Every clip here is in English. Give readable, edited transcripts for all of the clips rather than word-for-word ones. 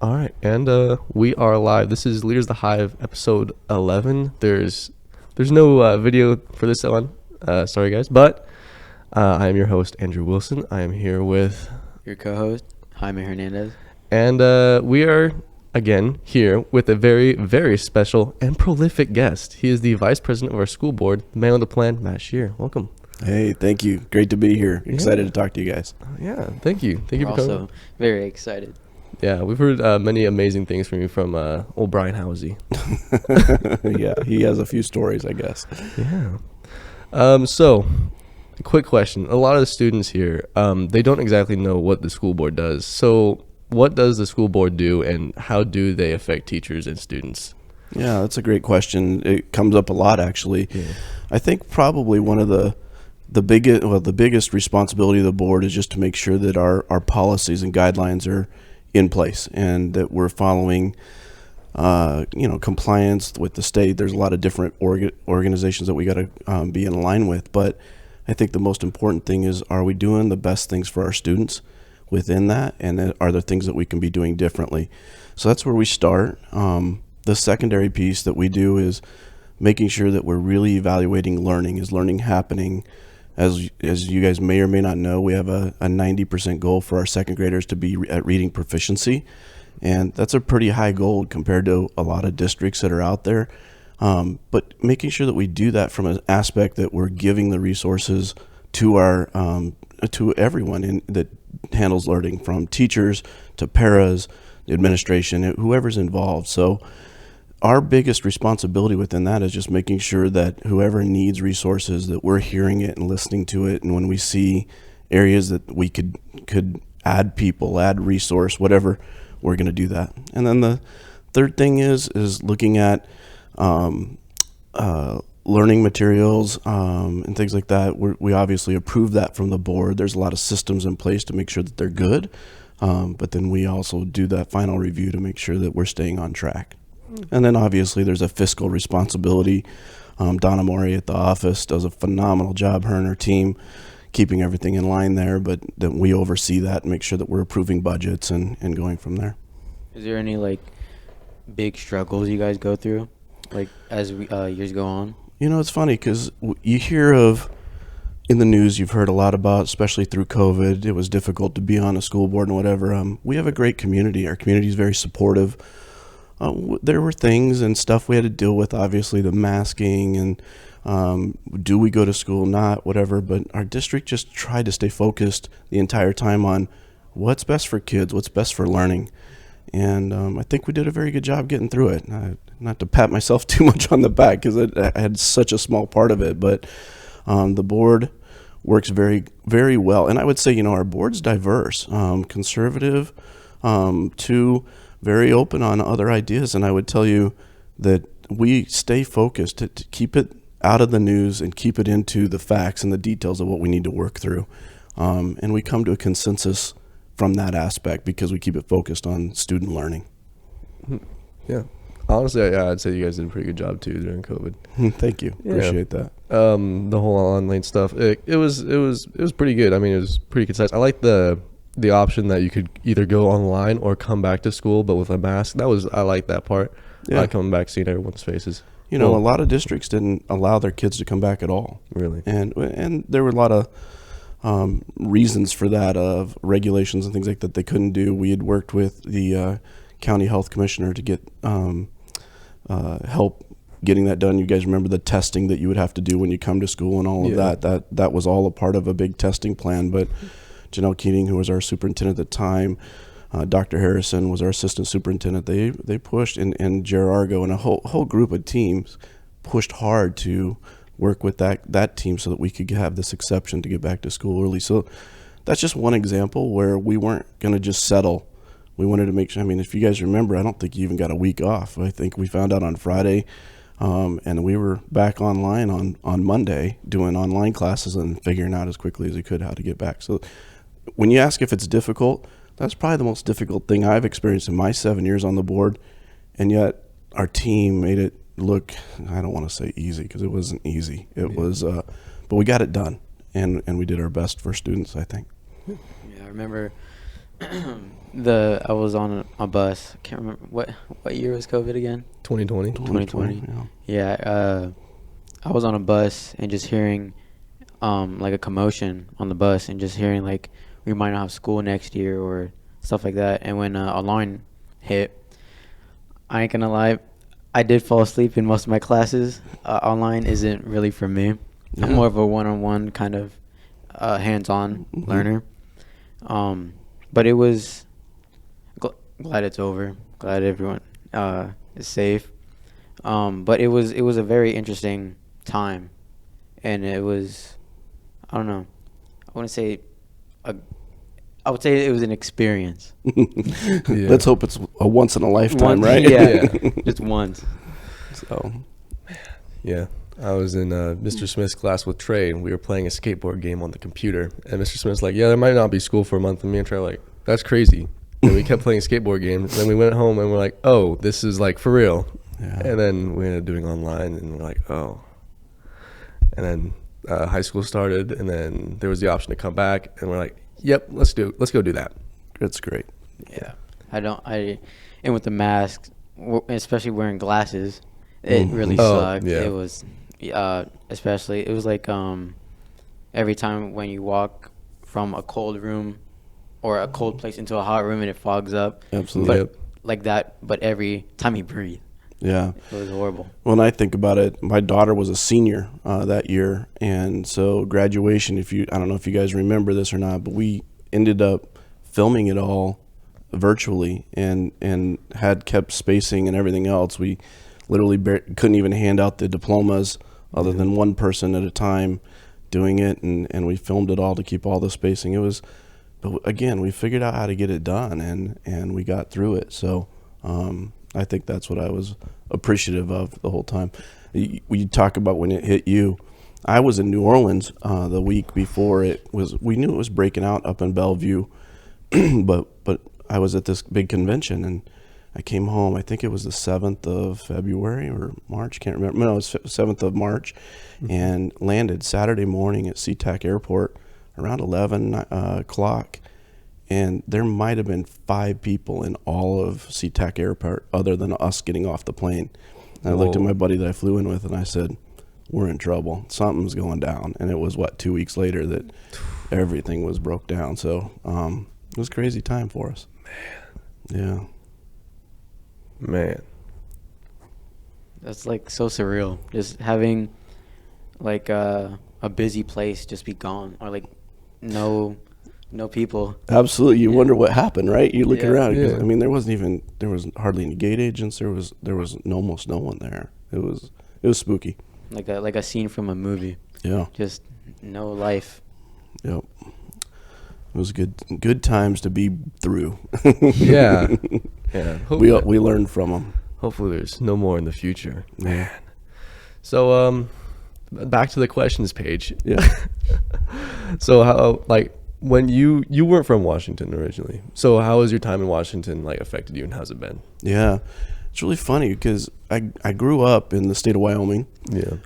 All right, and we are live. This is Leaders the Hive, episode 11. There's no video for this one. Sorry, guys, but I am your host, Andrew Wilson. I am here with... Your co-host, Jaime Hernandez. And we are, again, here with a very, very special and prolific guest. He is the vice president of our school board, the man with the plan, Matt Scheer. Welcome. Hey, thank you. Great to be here. Excited to talk to you guys. Yeah, thank you. Thank you We're for coming. also very excited. Yeah, we've heard many amazing things from you from old Brian Housey. Yeah, he has a few stories, I guess. Yeah. So, quick question. A lot of the students here, they don't exactly know what the school board does. So, what does the school board do, and how do they affect teachers and students? Yeah, that's a great question. It comes up a lot, actually. Yeah. I think probably one of the biggest responsibility of the board is just to make sure that our policies and guidelines are in place and that we're following compliance with the state. There's a lot of different organizations that we got to be in line with, but I think the most important thing is, are we doing the best things for our students within that, and are there things that we can be doing differently? So that's where we start. The secondary piece that we do is making sure that we're really evaluating learning. Is learning happening? As you guys may or may not know, we have a 90% goal for our second graders to be at reading proficiency. And that's a pretty high goal compared to a lot of districts that are out there. But making sure that we do that from an aspect that we're giving the resources to our to everyone that handles learning, from teachers to paras, administration, whoever's involved. So our biggest responsibility within that is just making sure that whoever needs resources, that we're hearing it and listening to it. And when we see areas that we could add people, add resource, whatever, we're going to do that. And then the third thing is looking at learning materials and things like that. We obviously approve that from the board. There's a lot of systems in place to make sure that they're good. But then we also do that final review to make sure that we're staying on track. And then obviously there's a fiscal responsibility. Donna Mori at the office does a phenomenal job, her and her team, keeping everything in line there, but then we oversee that and make sure that we're approving budgets and going from there. Is there any big struggles you guys go through as years go on? You know, it's funny because you hear of, in the news, you've heard a lot about, especially through COVID, it was difficult to be on a school board and whatever. We have a great community. Our community is very supportive. There were things and stuff we had to deal with, obviously the masking and do we go to school, not, whatever. But our district just tried to stay focused the entire time on what's best for kids, what's best for learning. And I think we did a very good job getting through it. Not to pat myself too much on the back because I had such a small part of it, but the board works very, very well. And I would say, our board's diverse, conservative to very open on other ideas. And I would tell you that we stay focused to keep it out of the news and keep it into the facts and the details of what we need to work through. And we come to a consensus from that aspect because we keep it focused on student learning. Yeah. Honestly, I'd say you guys did a pretty good job too during COVID. Thank you. Yeah. Appreciate that. The whole online stuff, it was pretty good. I mean, it was pretty concise. I like the option that you could either go online or come back to school, but with a mask. I like that part. Yeah. Coming back, seeing everyone's faces. A lot of districts didn't allow their kids to come back at all. Really? And there were a lot of reasons for that, of regulations and things like that they couldn't do. We had worked with the county health commissioner to get help getting that done. You guys remember the testing that you would have to do when you come to school and all of that. That was all a part of a big testing plan. But Janelle Keating, who was our superintendent at the time, Dr. Harrison was our assistant superintendent. They pushed, and Jer Argo and a whole group of teams pushed hard to work with that team so that we could have this exception to get back to school early. So that's just one example where we weren't going to just settle. We wanted to make sure. I mean, if you guys remember, I don't think you even got a week off. I think we found out on Friday, and we were back online on Monday doing online classes and figuring out as quickly as we could how to get back. So when you ask if it's difficult, that's probably the most difficult thing I've experienced in my 7 years on the board. And yet our team made it look, I don't want to say easy because it wasn't easy. It was, but we got it done, and we did our best for students, I think. Yeah, I remember I was on a bus. I can't remember what year was COVID again. 2020. 2020. Yeah. Yeah. I was on a bus and just hearing like a commotion on the bus and just hearing like we might not have school next year or stuff like that. And when online hit, I ain't gonna lie, I did fall asleep in most of my classes. Online isn't really for me. Yeah. I'm more of a one-on-one kind of hands-on Mhm. learner. But it was glad it's over. Glad everyone is safe. But it was a very interesting time, and it was, I don't know, I wouldn't say I would say it was an experience. Yeah. Let's hope it's a once in a lifetime, Once- right? Yeah, just once. So, Yeah. I was in Mr. Smith's class with Trey, and we were playing a skateboard game on the computer. And Mr. Smith's like, yeah, there might not be school for a month. And me and Trey were like, that's crazy. And we kept playing skateboard games. And then we went home, and we're like, oh, this is like for real. yeah. And then we ended up doing online, and we're like, oh. And then high school started, and then there was the option to come back. And we're like, yep, let's go do that. It's great. Yeah, and with the mask, especially wearing glasses, it really Oh, sucked. yeah. It was, especially it was like every time when you walk from a cold room or a cold place into a hot room and it fogs up. Absolutely. But Yep. like that, but every time you breathe, Yeah. it was horrible. When I think about it, my daughter was a senior that year, and so graduation. I don't know if you guys remember this or not, but we ended up filming it all virtually, and had kept spacing and everything else. We literally couldn't even hand out the diplomas other than one person at a time doing it, and we filmed it all to keep all the spacing. But again, we figured out how to get it done, and we got through it. So I think that's what I was appreciative of the whole time. We talk about when it hit you. I was in New Orleans the week before we knew it was breaking out up in Bellevue, but I was at this big convention, and I came home. I think it was the 7th of February or March. Can't remember. No, it was 7th of March, and landed Saturday morning at SeaTac Airport around 11 o'clock. And there might have been 5 people in all of SeaTac Airport other than us getting off the plane. And I looked at Whoa. my buddy that I flew in with, and I said, we're in trouble. Something's going down. And it was, 2 weeks later that everything was broke down. So it was a crazy time for us. Yeah. Man. That's like so surreal. Just having like a busy place just be gone, or like no people. Absolutely. You wonder what happened, right? You look Yeah. around. 'Cause, Yeah. I mean, there was hardly any gate agents. There was almost no one there. It was spooky. Like a scene from a movie. Yeah. Just no life. Yep. It was good times to be through. Yeah. Yeah. We learned from them. Hopefully there's no more in the future. Yeah. So back to the questions page. Yeah. So how, like, when you weren't from Washington originally, so how has your time in Washington like affected you, and how's it been? Yeah. It's really funny because I grew up in the state of Wyoming. Yeah.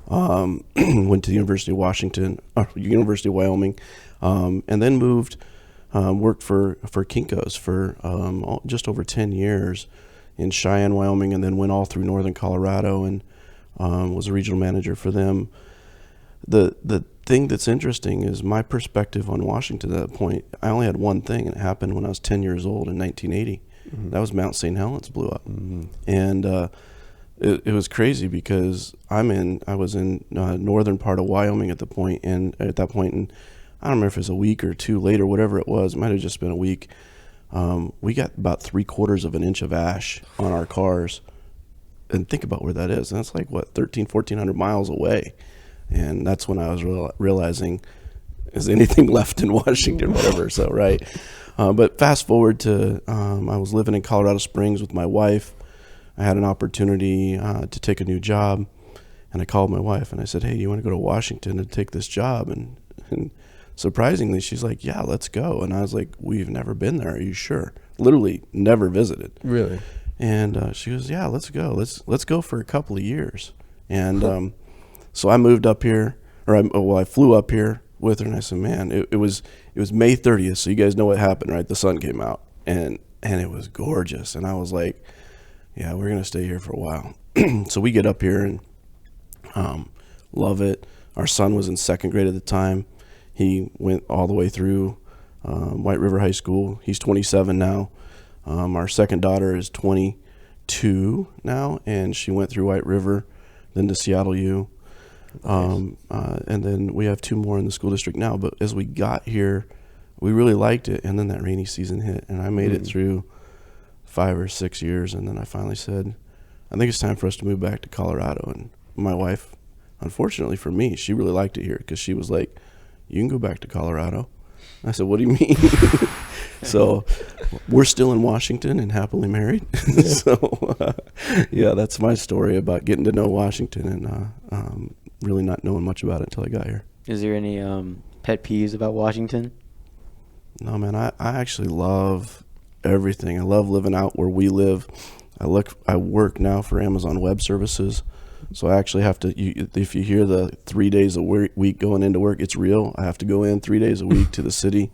Went to the University of Wyoming, and then moved, worked for Kinko's for just over 10 years in Cheyenne, Wyoming, and then went all through northern Colorado and was a regional manager for them. The thing that's interesting is my perspective on Washington at that point. I only had one thing, and it happened when I was 10 years old in 1980. Mm-hmm. That was Mount St. Helens blew up. And it was crazy because I was in northern part of Wyoming at that point, and I don't remember if it was a week or two later, whatever it was. It might have just been a week. We got about 3/4 of an inch of ash on our cars, and think about where that is. And that's like 1,400 miles away. And that's when I was realizing, is anything left in Washington, whatever. So right. But fast forward to I was living in Colorado Springs with my wife. I had an opportunity to take a new job, and I called my wife and I said, "Hey, you want to go to Washington and take this job?" And surprisingly, she's like, "Yeah, let's go." And I was like, "We've never been there. Are you sure?" Literally never visited. Really? And she goes, "Yeah, let's go. Let's go for a couple of years." And so I moved up here, I flew up here with her, and I said, "Man, it was May 30th, so you guys know what happened, right? The sun came out, and and it was gorgeous. And I was like, yeah, we're going to stay here for a while. So we get up here and love it. Our son was in second grade at the time. He went all the way through White River High School. He's 27 now. Our second daughter is 22 now, and she went through White River, then to Seattle U. And then we have 2 more in the school district now. But as we got here, we really liked it, and then that rainy season hit, and I made it through 5 or 6 years, and then I finally said, I think it's time for us to move back to Colorado. And my wife, unfortunately for me, she really liked it here because she was like, you can go back to Colorado. I said, what do you mean? So we're still in Washington and happily married. So, yeah, that's my story about getting to know Washington and really not knowing much about it until I got here. Is there any pet peeves about Washington? No, man, I actually love everything. I love living out where we live. I work now for Amazon Web Services. So I actually have to, if you hear the 3 days a week going into work, it's real. I have to go in 3 days a week to the city.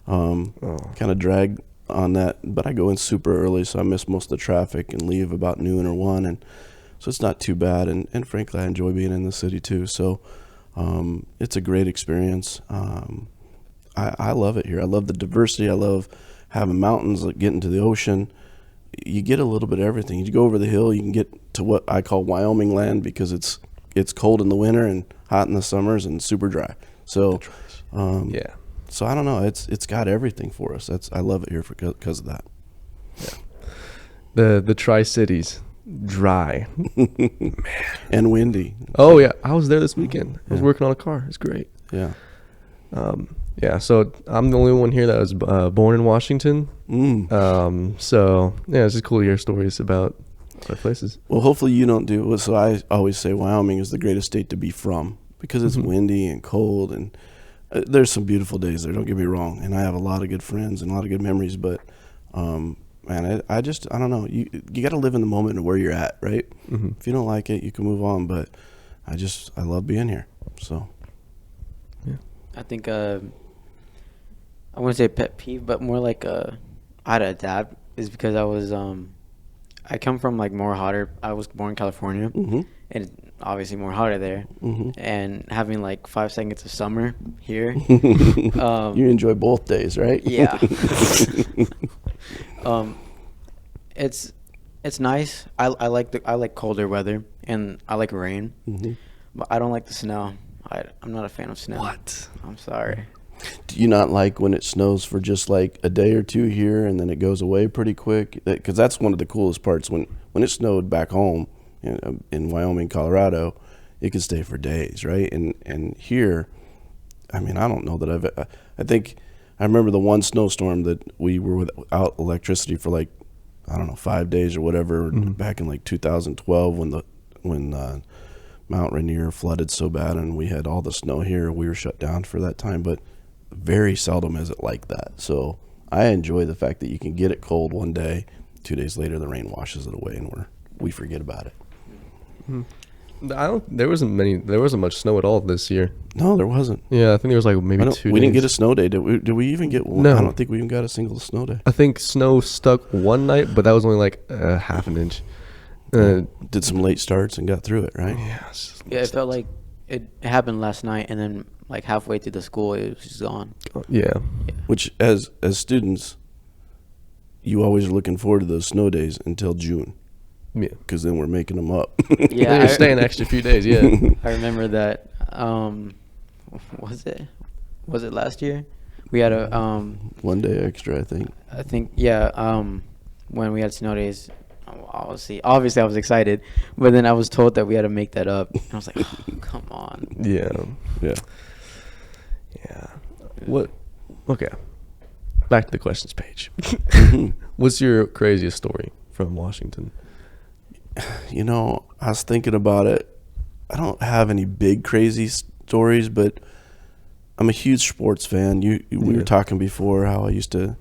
Kind of drag on that, but I go in super early, so I miss most of the traffic and leave about noon or 1. And so it's not too bad. And frankly, I enjoy being in the city too. So it's a great experience. I love it here. I love the diversity. I love having mountains, like getting to the ocean. You get a little bit of everything. You go over the hill, you can get to what I call Wyoming land because it's cold in the winter and hot in the summers and super dry. So, Yeah. So I don't know. It's got everything for us. I love it here because of that. Yeah. The Tri-Cities, dry. And windy. Oh yeah, I was there this weekend. I was working on a car. It's great. Yeah. Yeah, so I'm the only one here that was born in Washington. So yeah, it's just cool to hear stories about other places. Well, hopefully you don't do. So I always say Wyoming is the greatest state to be from because it's windy and cold, and there's some beautiful days there. Don't get me wrong, and I have a lot of good friends and a lot of good memories. But man, I don't know. You got to live in the moment of where you're at, right? If you don't like it, you can move on. But I love being here. So yeah, I think I wouldn't say pet peeve, but more like I had to adapt is because I come from like more hotter. I was born in California, and it's obviously more hotter there. And having like 5 seconds of summer here, you enjoy both days, right? Yeah. It's nice. I like colder weather and I like rain, but I don't like the snow. I'm not a fan of snow. What? I'm sorry. Do you not like when it snows for just like a day or two here and then it goes away pretty quick? Because that's one of the coolest parts. When it snowed back home in Wyoming, Colorado, it could stay for days, right? And here, I mean, I don't know that I think I remember the one snowstorm that we were without electricity for like, I don't know, 5 days or whatever back in like 2012 when Mount Rainier flooded so bad and we had all the snow here. We were shut down for that time, but very seldom is it like that. So I enjoy the fact that you can get it cold one day, 2 days later the rain washes it away and we forget about it. There wasn't much snow at all this year. No, there wasn't. Yeah, I think there was like maybe 2 days. We didn't get a snow day. Did we even get one? No. I don't think we even got a single snow day. I think snow stuck one night, but that was only like half an inch. Did some late starts and got through it, right? Yeah, Yeah, it felt like it happened last night, and then like halfway through the school, it was just gone. Yeah. Which, as students, you always are looking forward to those snow days until June. Yeah. Because then we're making them up. Yeah, You're staying an extra few days. Yeah. I remember that. Was it last year? We had a 1 day extra, I think. I think when we had snow days. Obviously, I was excited, but then I was told that we had to make that up. And I was like, oh, come on. Yeah. Yeah. Yeah. What? Okay. Back to the questions page. What's your craziest story from Washington? You know, I was thinking about it. I don't have any big crazy stories, but I'm a huge sports fan. We were talking before how I used to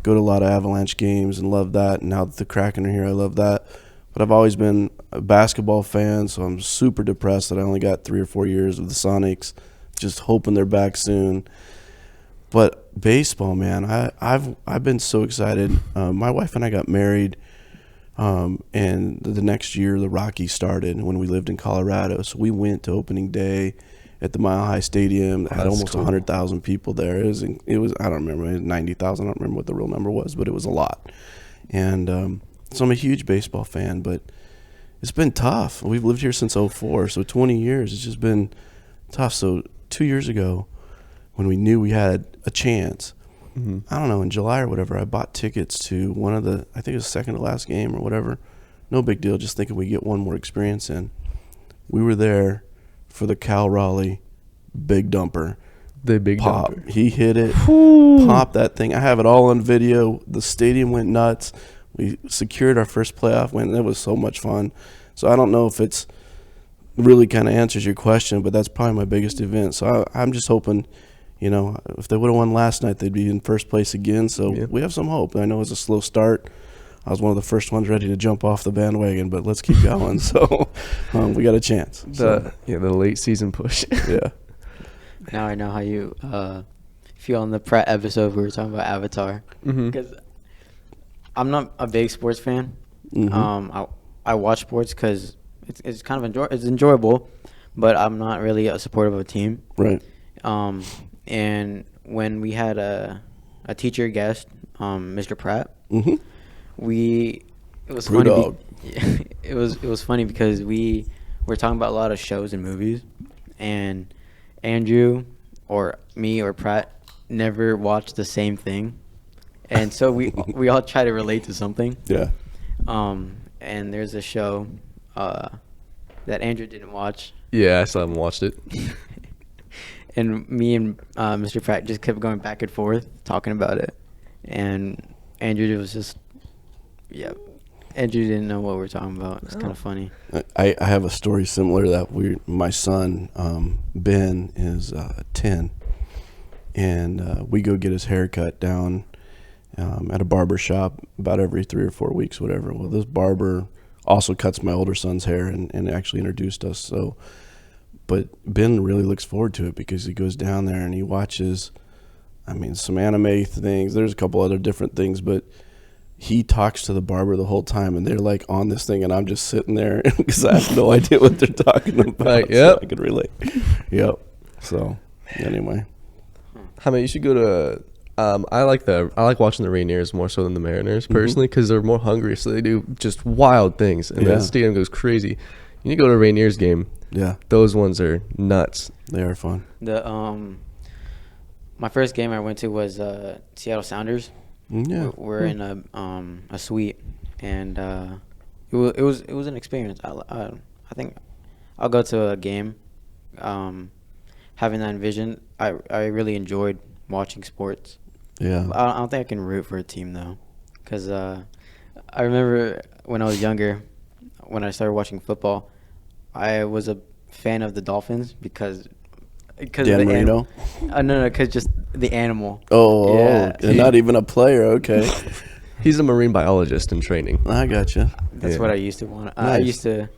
go to a lot of Avalanche games and love that. And now that the Kraken are here, I love that. But I've always been a basketball fan, so I'm super depressed that I only got 3 or 4 years of the Sonics. Just hoping they're back soon. But baseball, man, I've been so excited. My wife and I got married, and the next year the Rockies started when we lived in Colorado. So we went to opening day at the Mile High Stadium. That had That's almost cool. 100,000 people there. It was I don't remember, it was 90,000. I don't remember what the real number was, but it was a lot. And so I'm a huge baseball fan, but it's been tough. We've lived here since '04, so 20 years. It's just been tough. So 2 years ago, when we knew we had a chance, I don't know, in July or whatever, I bought tickets to one of the, I think it was second to last game or whatever. No big deal, just thinking we get one more experience in. We were there for the Cal Raleigh big dumper. The big Pop. dumper. He hit it, popped that thing. I have it all on video. The stadium went nuts. We secured our first playoff win. That was so much fun. So I don't know if it's really kind of answers your question, but that's probably my biggest event. So I'm just hoping, you know, if they would have won last night, they'd be in first place again. So we have some hope. I know it's a slow start. I was one of the first ones ready to jump off the bandwagon, but let's keep going. So we got a chance. The late season push. Yeah. Now I know how you feel on the Pratt episode we were talking about Avatar. Because I'm not a big sports fan. I watch sports because it's kind of enjoyable, but I'm not really a supporter of a team. Right. And when we had a teacher guest, Mr. Pratt, it was Brew funny. dog. It was funny because we were talking about a lot of shows and movies, and Andrew or me or Pratt never watched the same thing, and so we all try to relate to something. Yeah. And there's a show that Andrew didn't watch. Yeah, I still haven't watched it. And me and Mr. Pratt just kept going back and forth talking about it. And Andrew was just, Andrew didn't know what we were talking about. It's kind of funny. I have a story similar to that. My son, Ben, is 10. And we go get his hair cut down at a barber shop about every 3 or 4 weeks, whatever. Well, this barber also cuts my older son's hair and actually introduced us. So, but Ben really looks forward to it because he goes down there and he watches, some anime things. There's a couple other different things, but he talks to the barber the whole time, and they're like on this thing, and I'm just sitting there because I have no idea what they're talking about. Like, So I could relate. Yep. So anyway, You should go to. I like watching the Rainiers more so than the Mariners personally because they're more hungry, so they do just wild things, and that stadium goes crazy. You need to go to a Rainiers game. yeah, Those ones are nuts. they are fun. My first game I went to was Seattle Sounders. Yeah, We're in a suite, and it was an experience. I think I'll go to a game. Having that vision, I really enjoyed watching sports. yeah. I don't think I can root for a team though, because I remember when I was younger, when I started watching football, I was a fan of the Dolphins because Dan Marino. No, because just the animal. Oh, and not even a player. Okay, He's a marine biologist in training. I gotcha. That's Yeah. what I used to want. I Nice. used to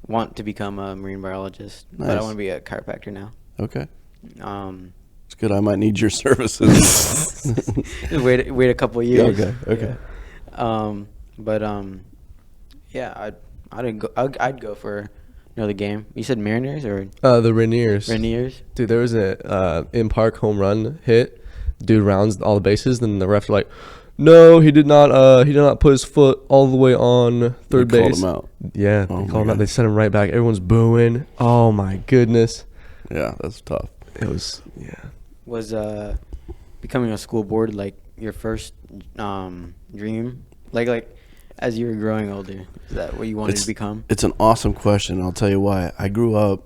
want to become a marine biologist, but I Nice. want to be a chiropractor now. Okay, Um, it's good. I might need your services. just wait a couple of years. Okay. Yeah, I'd go for another game. You said Mariners or The Rainiers. Rainiers? Dude, there was a in park home run hit. Dude rounds all the bases, then the refs are like, "No, he did not. He did not put his foot all the way on third They base." called him out. Yeah, Oh they my called him out. God. They sent him right back. Everyone's booing. Oh my goodness, Yeah, that's tough. it was Was becoming a school board like your first dream? Like as you were growing older, is that what you wanted to become? It's an awesome question. I'll tell you why. I grew up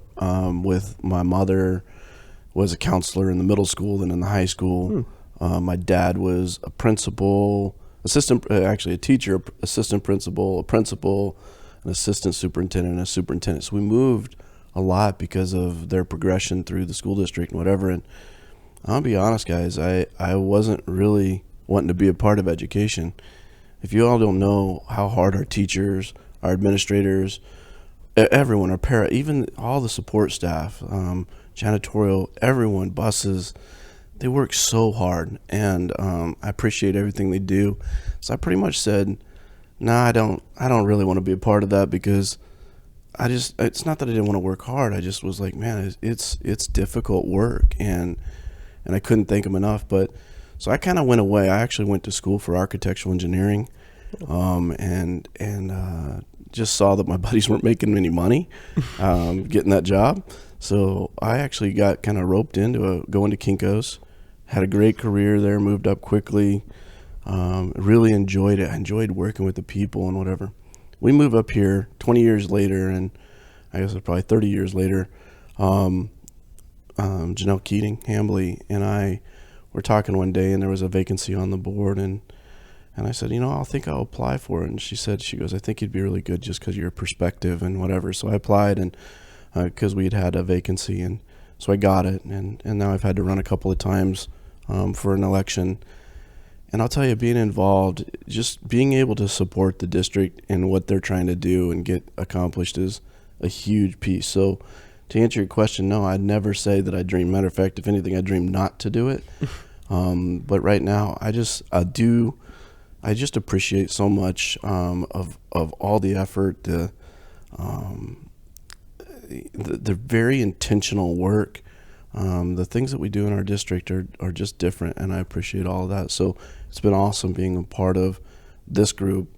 with my mother was a counselor in the middle school and in the high school. My dad was a principal, a teacher, assistant principal, a principal, an assistant superintendent, and a superintendent. So we moved a lot because of their progression through the school district and whatever. And I'll be honest, guys, I wasn't really wanting to be a part of education. If you all don't know how hard our teachers, our administrators, everyone, our even all the support staff, janitorial, everyone, buses, they work so hard, and I appreciate everything they do. So I pretty much said, "Nah, I don't really want to be a part of that because it's not that I didn't want to work hard. I just was like, man, it's difficult work, and I couldn't thank them enough. But so I kind of went away. I actually went to school for architectural engineering, and just saw that my buddies weren't making any money getting that job. So I actually got kind of roped into going to Kinko's. Had a great career there, moved up quickly. Really enjoyed it. I enjoyed working with the people and whatever. We move up here 20 years later, and I guess it's probably 30 years later. Janelle Keating, Hambly, and I were talking one day, and there was a vacancy on the board, and I said, I think I'll apply for it. And she goes, I think you'd be really good just because of your perspective and whatever. So I applied, and because we had a vacancy, and so I got it, and now I've had to run a couple of times for an election. And I'll tell you, being involved, just being able to support the district and what they're trying to do and get accomplished is a huge piece. So to answer your question, no, I'd never say that I dream. Matter of fact, if anything, I dream not to do it. But right now, I just appreciate so much of all the effort, the very intentional work. The things that we do in our district are just different, and I appreciate all of that. So it's been awesome being a part of this group.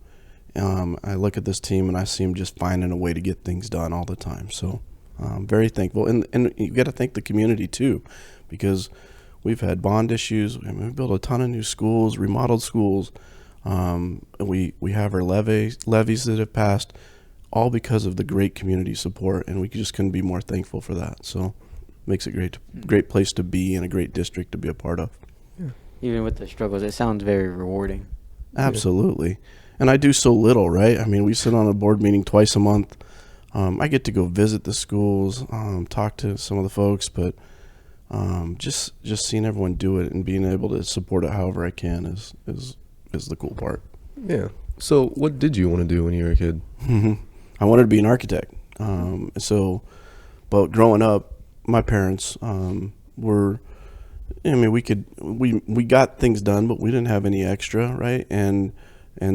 I look at this team and I see them just finding a way to get things done all the time. So I'm very thankful. And you got to thank the community too, because we've had bond issues. I mean, we built a ton of new schools, remodeled schools. We have our levies that have passed, all because of the great community support, and we just couldn't be more thankful for that. So makes it great place to be and a great district to be a part of. Yeah. Even with the struggles, it sounds very rewarding. Absolutely. And I do so little, right? I mean, we sit on a board meeting twice a month. I get to go visit the schools, talk to some of the folks, but just seeing everyone do it and being able to support it however I can is the cool part. Yeah. So what did you want to do when you were a kid? I wanted to be an architect. But growing up, my parents were, we got things done, but we didn't have any extra, right? And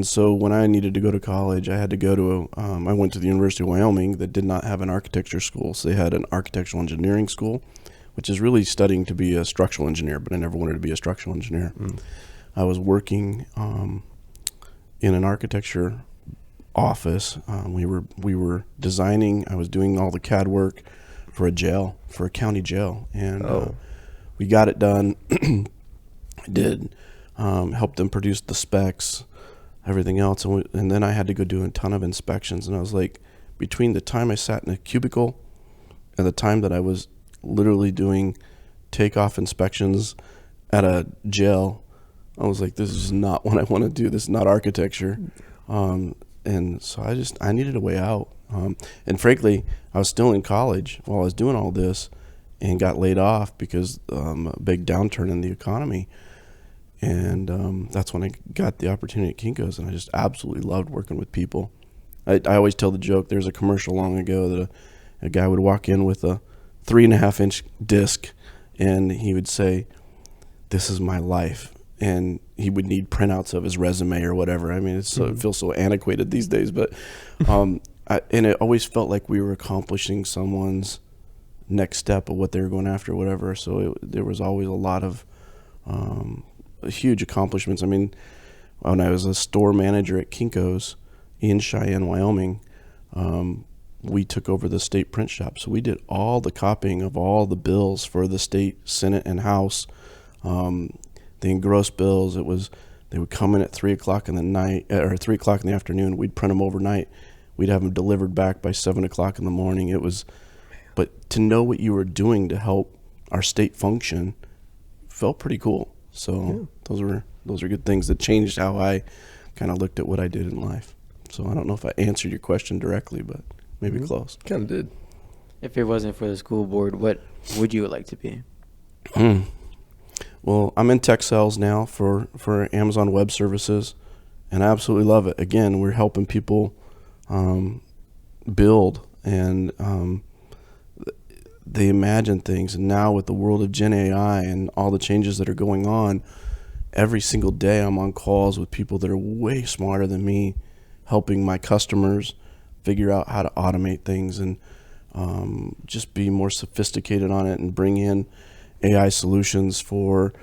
so when I needed to go to college, I had to go to I went to the University of Wyoming that did not have an architecture school. So they had an architectural engineering school, which is really studying to be a structural engineer, but I never wanted to be a structural engineer. I was working in an architecture office. We were designing. I was doing all the CAD work for a county jail, and we got it done. I did help them produce the specs, everything else, and then I had to go do a ton of inspections. And I was like, between the time I sat in a cubicle and the time that I was literally doing takeoff inspections at a jail, I was like, this is not what I want to do. This is not architecture. And so I needed a way out. And frankly, I was still in college while I was doing all this and got laid off because a big downturn in the economy. And that's when I got the opportunity at Kinko's, and I just absolutely loved working with people. I always tell the joke, there's a commercial long ago that a guy would walk in with a 3.5-inch disc, and he would say, "This is my life." And he would need printouts of his resume or whatever. I mean, it feels so antiquated these days, but and it always felt like we were accomplishing someone's next step of what they were going after or whatever. So there was always a lot of huge accomplishments. I mean, when I was a store manager at Kinko's in Cheyenne, Wyoming, we took over the state print shop. So we did all the copying of all the bills for the state, Senate, and House. The engrossed bills, they would come in at 3:00 in the night or 3:00 in the afternoon. We'd print them overnight. We'd have them delivered back by 7:00 in the morning. But to know what you were doing to help our state function felt pretty cool. So those are good things that changed how I kind of looked at what I did in life. So I don't know if I answered your question directly, but maybe close. Kind of did. If it wasn't for the school board, what would you like to be? Well, I'm in tech sales now for Amazon Web Services, and I absolutely love it. Again, we're helping people build, and they imagine things. And now with the world of Gen AI and all the changes that are going on, every single day I'm on calls with people that are way smarter than me, helping my customers figure out how to automate things and just be more sophisticated on it and bring in AI solutions for,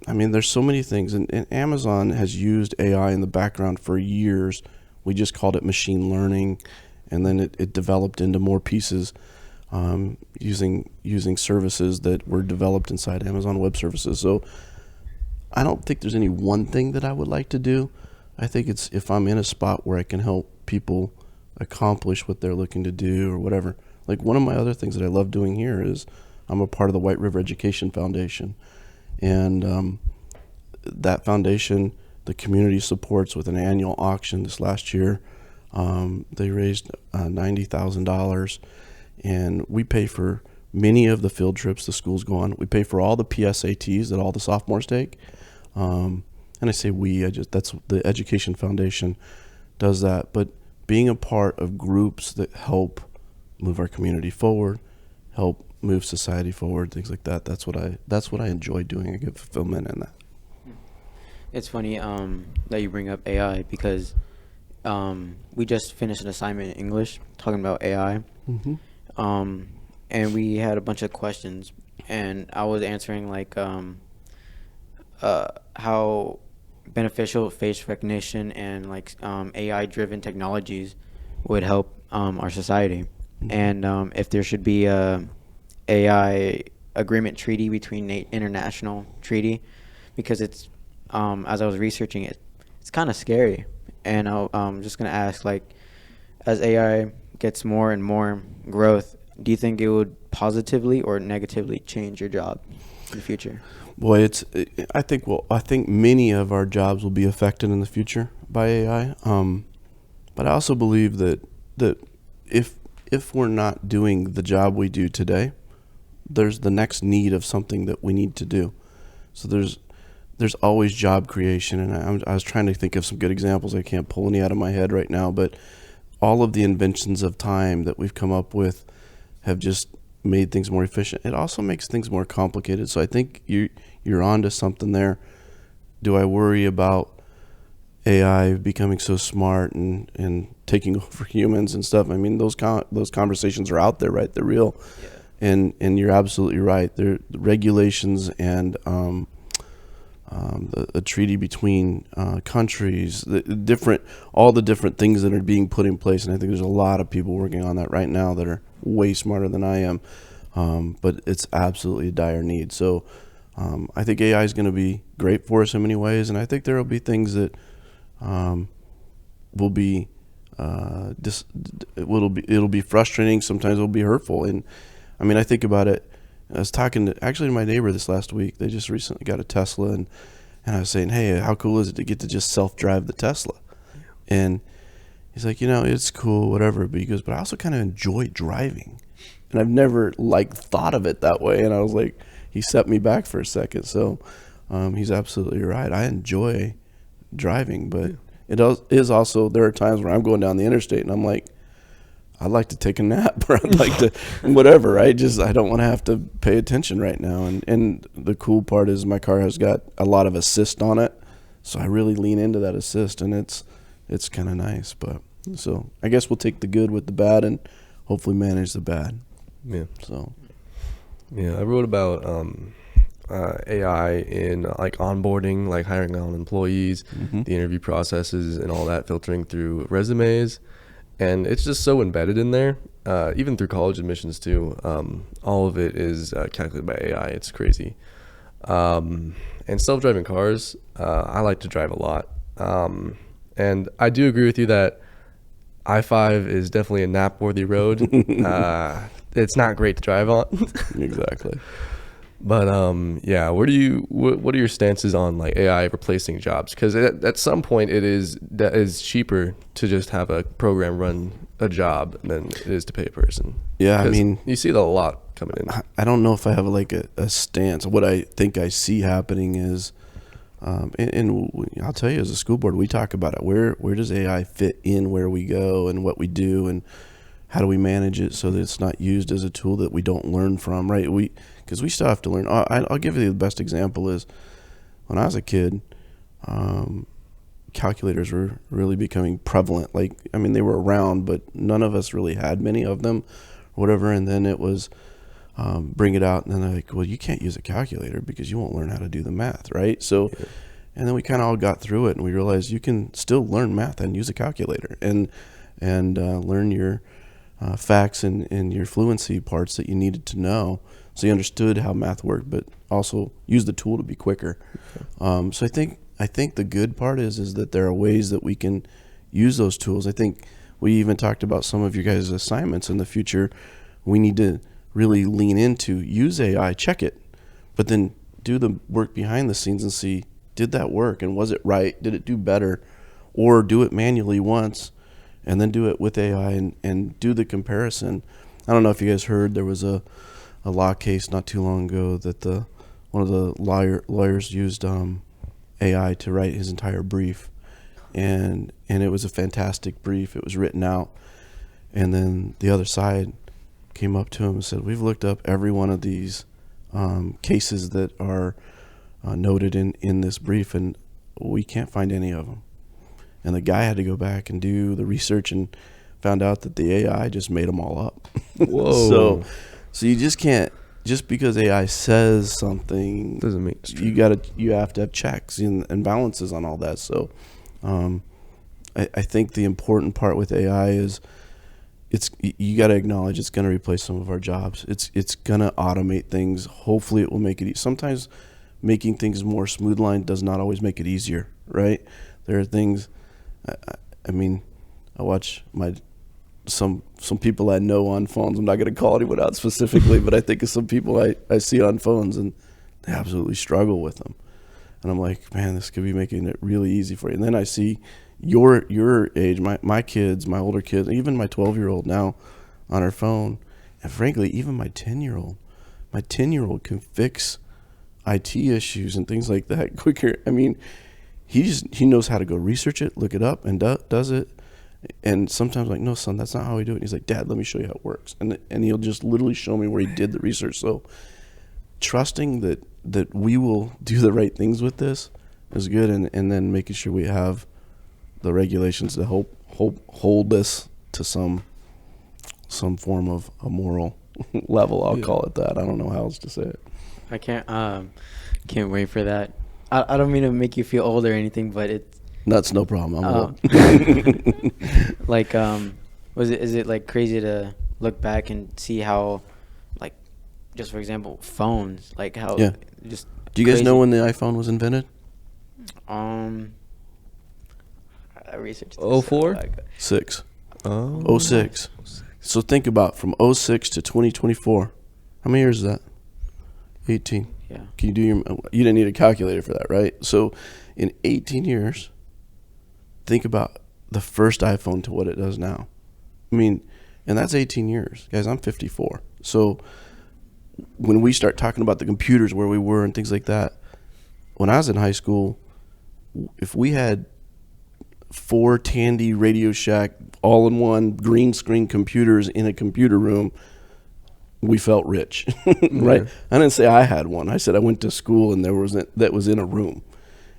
there's so many things. And Amazon has used AI in the background for years. We just called it machine learning, and then it developed into more pieces using services that were developed inside Amazon Web Services. So I don't think there's any one thing that I would like to do. I think it's if I'm in a spot where I can help people accomplish what they're looking to do or whatever. Like one of my other things that I love doing here is I'm a part of the White River Education Foundation. And that foundation, the community supports with an annual auction this last year. They raised $90,000, and we pay for many of the field trips the schools go on. We pay for all the PSATs that all the sophomores take. And I say that's the Education Foundation does that. But being a part of groups that help move our community forward, help move society forward, things like that. That's what I enjoy doing. I get fulfillment in that. It's funny that you bring up AI because we just finished an assignment in English talking about AI. Mm-hmm. And we had a bunch of questions, and I was answering like how beneficial face recognition and like AI driven technologies would help our society. Mm-hmm. And if there should be a AI agreement treaty between international treaty, because it's as I was researching it, it's kind of scary. And I'm just gonna ask, like, as AI gets more and more growth, do you think it would positively or negatively change your job in the future? Boy, I think many of our jobs will be affected in the future by AI. But I also believe that if we're not doing the job we do today, there's the next need of something that we need to do. So there's always job creation, and I was trying to think of some good examples. I can't pull any out of my head right now, but all of the inventions of time that we've come up with have just made things more efficient. It also makes things more complicated. So I think you're onto something there. Do I worry about AI becoming so smart and taking over humans and stuff? I mean, those conversations are out there, right? They're real. Yeah. And you're absolutely right. The regulations and a treaty between countries, all the different things that are being put in place. And I think there's a lot of people working on that right now that are way smarter than I am. But it's absolutely a dire need. So I think AI is going to be great for us in many ways. And I think there will be things that will be it'll be frustrating. Sometimes it'll be hurtful. And I mean, I think about it. I was talking to my neighbor this last week. They just recently got a Tesla, and I was saying, hey, how cool is it to get to just self-drive the Tesla? And he's like, it's cool, whatever. But he goes, but I also kind of enjoy driving. And I've never thought of it that way. And I was like, he set me back for a second. So he's absolutely right. I enjoy driving, but it is also, there are times where I'm going down the interstate and I'm like, I'd like to take a nap, or I'd like to whatever. I don't want to have to pay attention right now. And the cool part is my car has got a lot of assist on it, so I really lean into that assist, and it's kind of nice. But so I guess we'll take the good with the bad and hopefully manage the bad. Yeah. So. Yeah, I wrote about AI in onboarding, hiring on employees, mm-hmm. the interview processes, and all that, filtering through resumes. And it's just so embedded in there, even through college admissions too. All of it is calculated by AI. It's crazy. And self-driving cars, I like to drive a lot. And I do agree with you that I-5 is definitely a nap-worthy road. It's not great to drive on. Exactly. But yeah, what are your stances on AI replacing jobs? Because at some point that is cheaper to just have a program run a job than it is to pay a person. Yeah, I mean, you see that a lot coming in. I don't know if I have a stance. What I think I see happening is, and I'll tell you, as a school board, we talk about it. Where does AI fit in where we go and what we do? And how do we manage it so that it's not used as a tool that we don't learn from, right? Because we still have to learn. I'll give you the best example is when I was a kid, calculators were really becoming prevalent. Like, I mean, they were around, but none of us really had many of them or whatever. And then it was bring it out, and then they're like, well, you can't use a calculator because you won't learn how to do the math, right? So, and then we kind of all got through it, and we realized you can still learn math and use a calculator and learn your facts and your fluency parts that you needed to know, so you understood how math worked, but also use the tool to be quicker. So I think the good part is that there are ways that we can use those tools. I think we even talked about some of your guys' assignments in the future. We need to really lean into use AI, check it, but then do the work behind the scenes and see, did that work and was it right? Did it do better? Or do it manually once and then do it with AI and do the comparison. I don't know if you guys heard, there was a law case not too long ago that one of the lawyers used AI to write his entire brief, and it was a fantastic brief. It was written out, and then the other side came up to him and said, we've looked up every one of these cases that are noted in this brief, and we can't find any of them. And the guy had to go back and do the research and found out that the AI just made them all up. Whoa. So you just can't, just because AI says something Doesn't mean it's true. you have to have checks and balances on all that. So I think the important part with AI is you got to acknowledge it's going to replace some of our jobs. It's going to automate things. Hopefully it will make it sometimes making things more smooth line does not always make it easier, right? There are things, I mean, I watch some people I know on phones. I'm not going to call anyone out specifically, but I think of some people I see on phones and they absolutely struggle with them. And I'm like, man, this could be making it really easy for you. And then I see your age, my kids, my older kids, even my 12-year-old now on her phone, and frankly, even my 10-year-old. My 10-year-old can fix IT issues and things like that quicker. I mean, he knows how to go research it, look it up, and does it. And sometimes I'm like, no, son, that's not how we do it. And he's like, Dad, let me show you how it works. And he'll just literally show me where he did the research. So trusting that we will do the right things with this is good, and then making sure we have the regulations to hold this to some form of a moral level. I'll call it that. I don't know how else to say it. I can't wait for that. I don't mean to make you feel old or anything, but it's That's no problem. I'm old. like is it like crazy to look back and see how, like, just for example, phones, like how just Do you guys crazy. know when the iPhone was invented? I researched 04? 6. Oh. 06. So think about from 06 to 2024. How many years is that? 18. Yeah. Can you do you didn't need a calculator for that, right? So in 18 years, think about the first iPhone to what it does now. I mean, and that's 18 years. Guys, I'm 54. So when we start talking about the computers, where we were and things like that, when I was in high school, if we had 4 Tandy Radio Shack all-in-one green screen computers in a computer room, we felt rich, right? Yeah. I didn't say I had one. I said I went to school and that was in a room,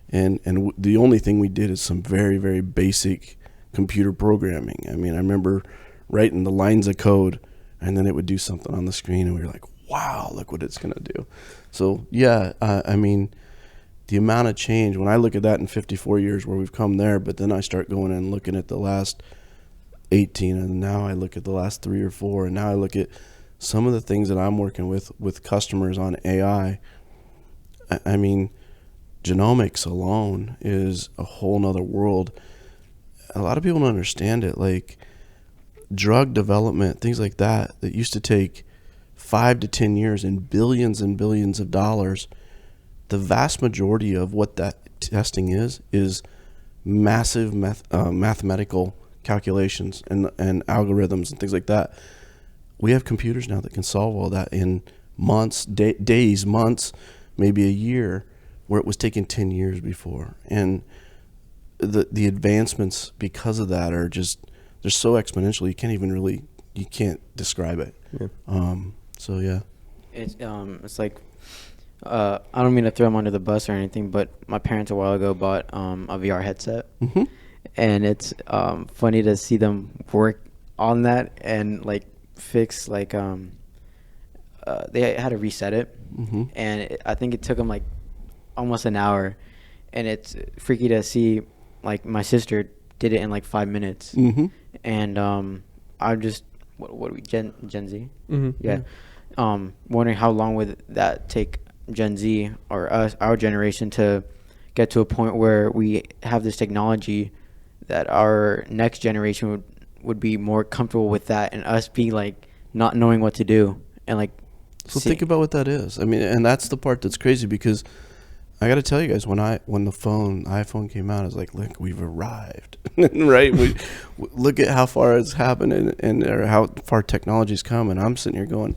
and the only thing we did is some very, very basic computer programming. I mean, I remember writing the lines of code, and then it would do something on the screen, and we were like, "Wow, look what it's gonna do!" So yeah, I mean, the amount of change when I look at that in 54 years where we've come there, but then I start going and looking at the last 18, and now I look at the last 3 or 4, and now I look at some of the things that I'm working with customers on AI. I mean, genomics alone is a whole nother world. A lot of people don't understand it. Like drug development, things like that used to take 5 to 10 years and billions of dollars. The vast majority of what that testing is massive mathematical calculations and algorithms and things like that. We have computers now that can solve all that in months, days, months, maybe a year, where it was taking 10 years before. And the advancements because of that are just, they're so exponential, you can't even really you can't describe it. Yeah. So yeah. It's like I don't mean to throw them under the bus or anything, but my parents a while ago bought a VR headset, Mm-hmm. and it's funny to see them work on that and like fix like they had to reset it, Mm-hmm. and I think it took them like almost an hour, and it's freaky to see like my sister did it in like 5 minutes, Mm-hmm. and I'm just what are we Gen Z? Mm-hmm. Yeah. Wondering how long would that take Gen Z or us, our generation, to get to a point where we have this technology that our next generation would be more comfortable with that, and us being like not knowing what to do and like. So think about what that is. I mean, and that's the part that's crazy, because I got to tell you guys, when the iPhone came out, I was like, look, we've arrived, right? Look at how far it's happened and or how far technology's come, and I'm sitting here going,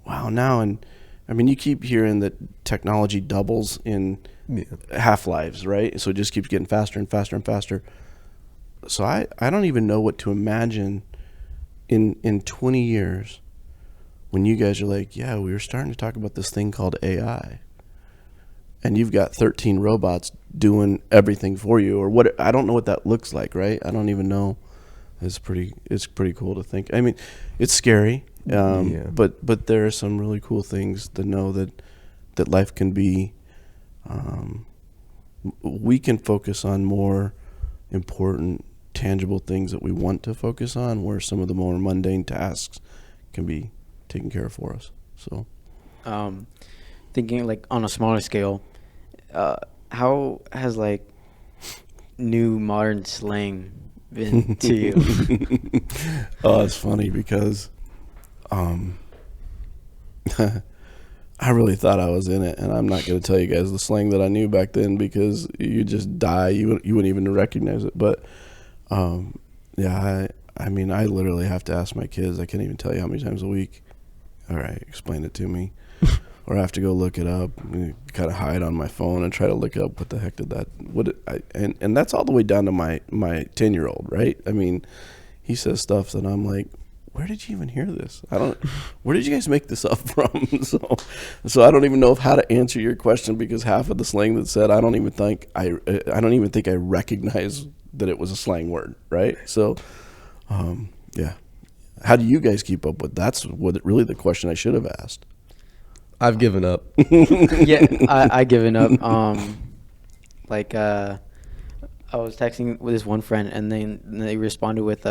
wow, now. And I mean, you keep hearing that technology doubles in half-lives, right? So it just keeps getting faster and faster and faster. So I don't even know what to imagine in 20 years when you guys are like, yeah, we were starting to talk about this thing called AI. And you've got 13 robots doing everything for you, or what? I don't know what that looks like, right? I don't even know. It's pretty cool to think. I mean, it's scary, but there are some really cool things to know that life can be. We can focus on more important, tangible things that we want to focus on, where some of the more mundane tasks can be taken care of for us. So, Thinking like on a smaller scale. How has like new modern slang been to you? Oh, it's funny because I really thought I was in it, and I'm not going to tell you guys the slang that I knew back then, because you just die. You wouldn't even recognize it. But yeah, I mean, I literally have to ask my kids. I can't even tell you how many times a week. All right, explain it to me. Or I have to go look it up and kind of hide on my phone and try to look up what the heck did that, and that's all the way down to my 10-year-old, right? I mean, he says stuff that I'm like, where did you even hear this? Where did you guys make this up from? So I don't even know how to answer your question, because half of the slang that said, I don't even think I recognize that it was a slang word, right? So, yeah. How do you guys keep up with? That's really the question I should have asked. I've given up. Yeah, I given up. I was texting with this one friend, and then they responded with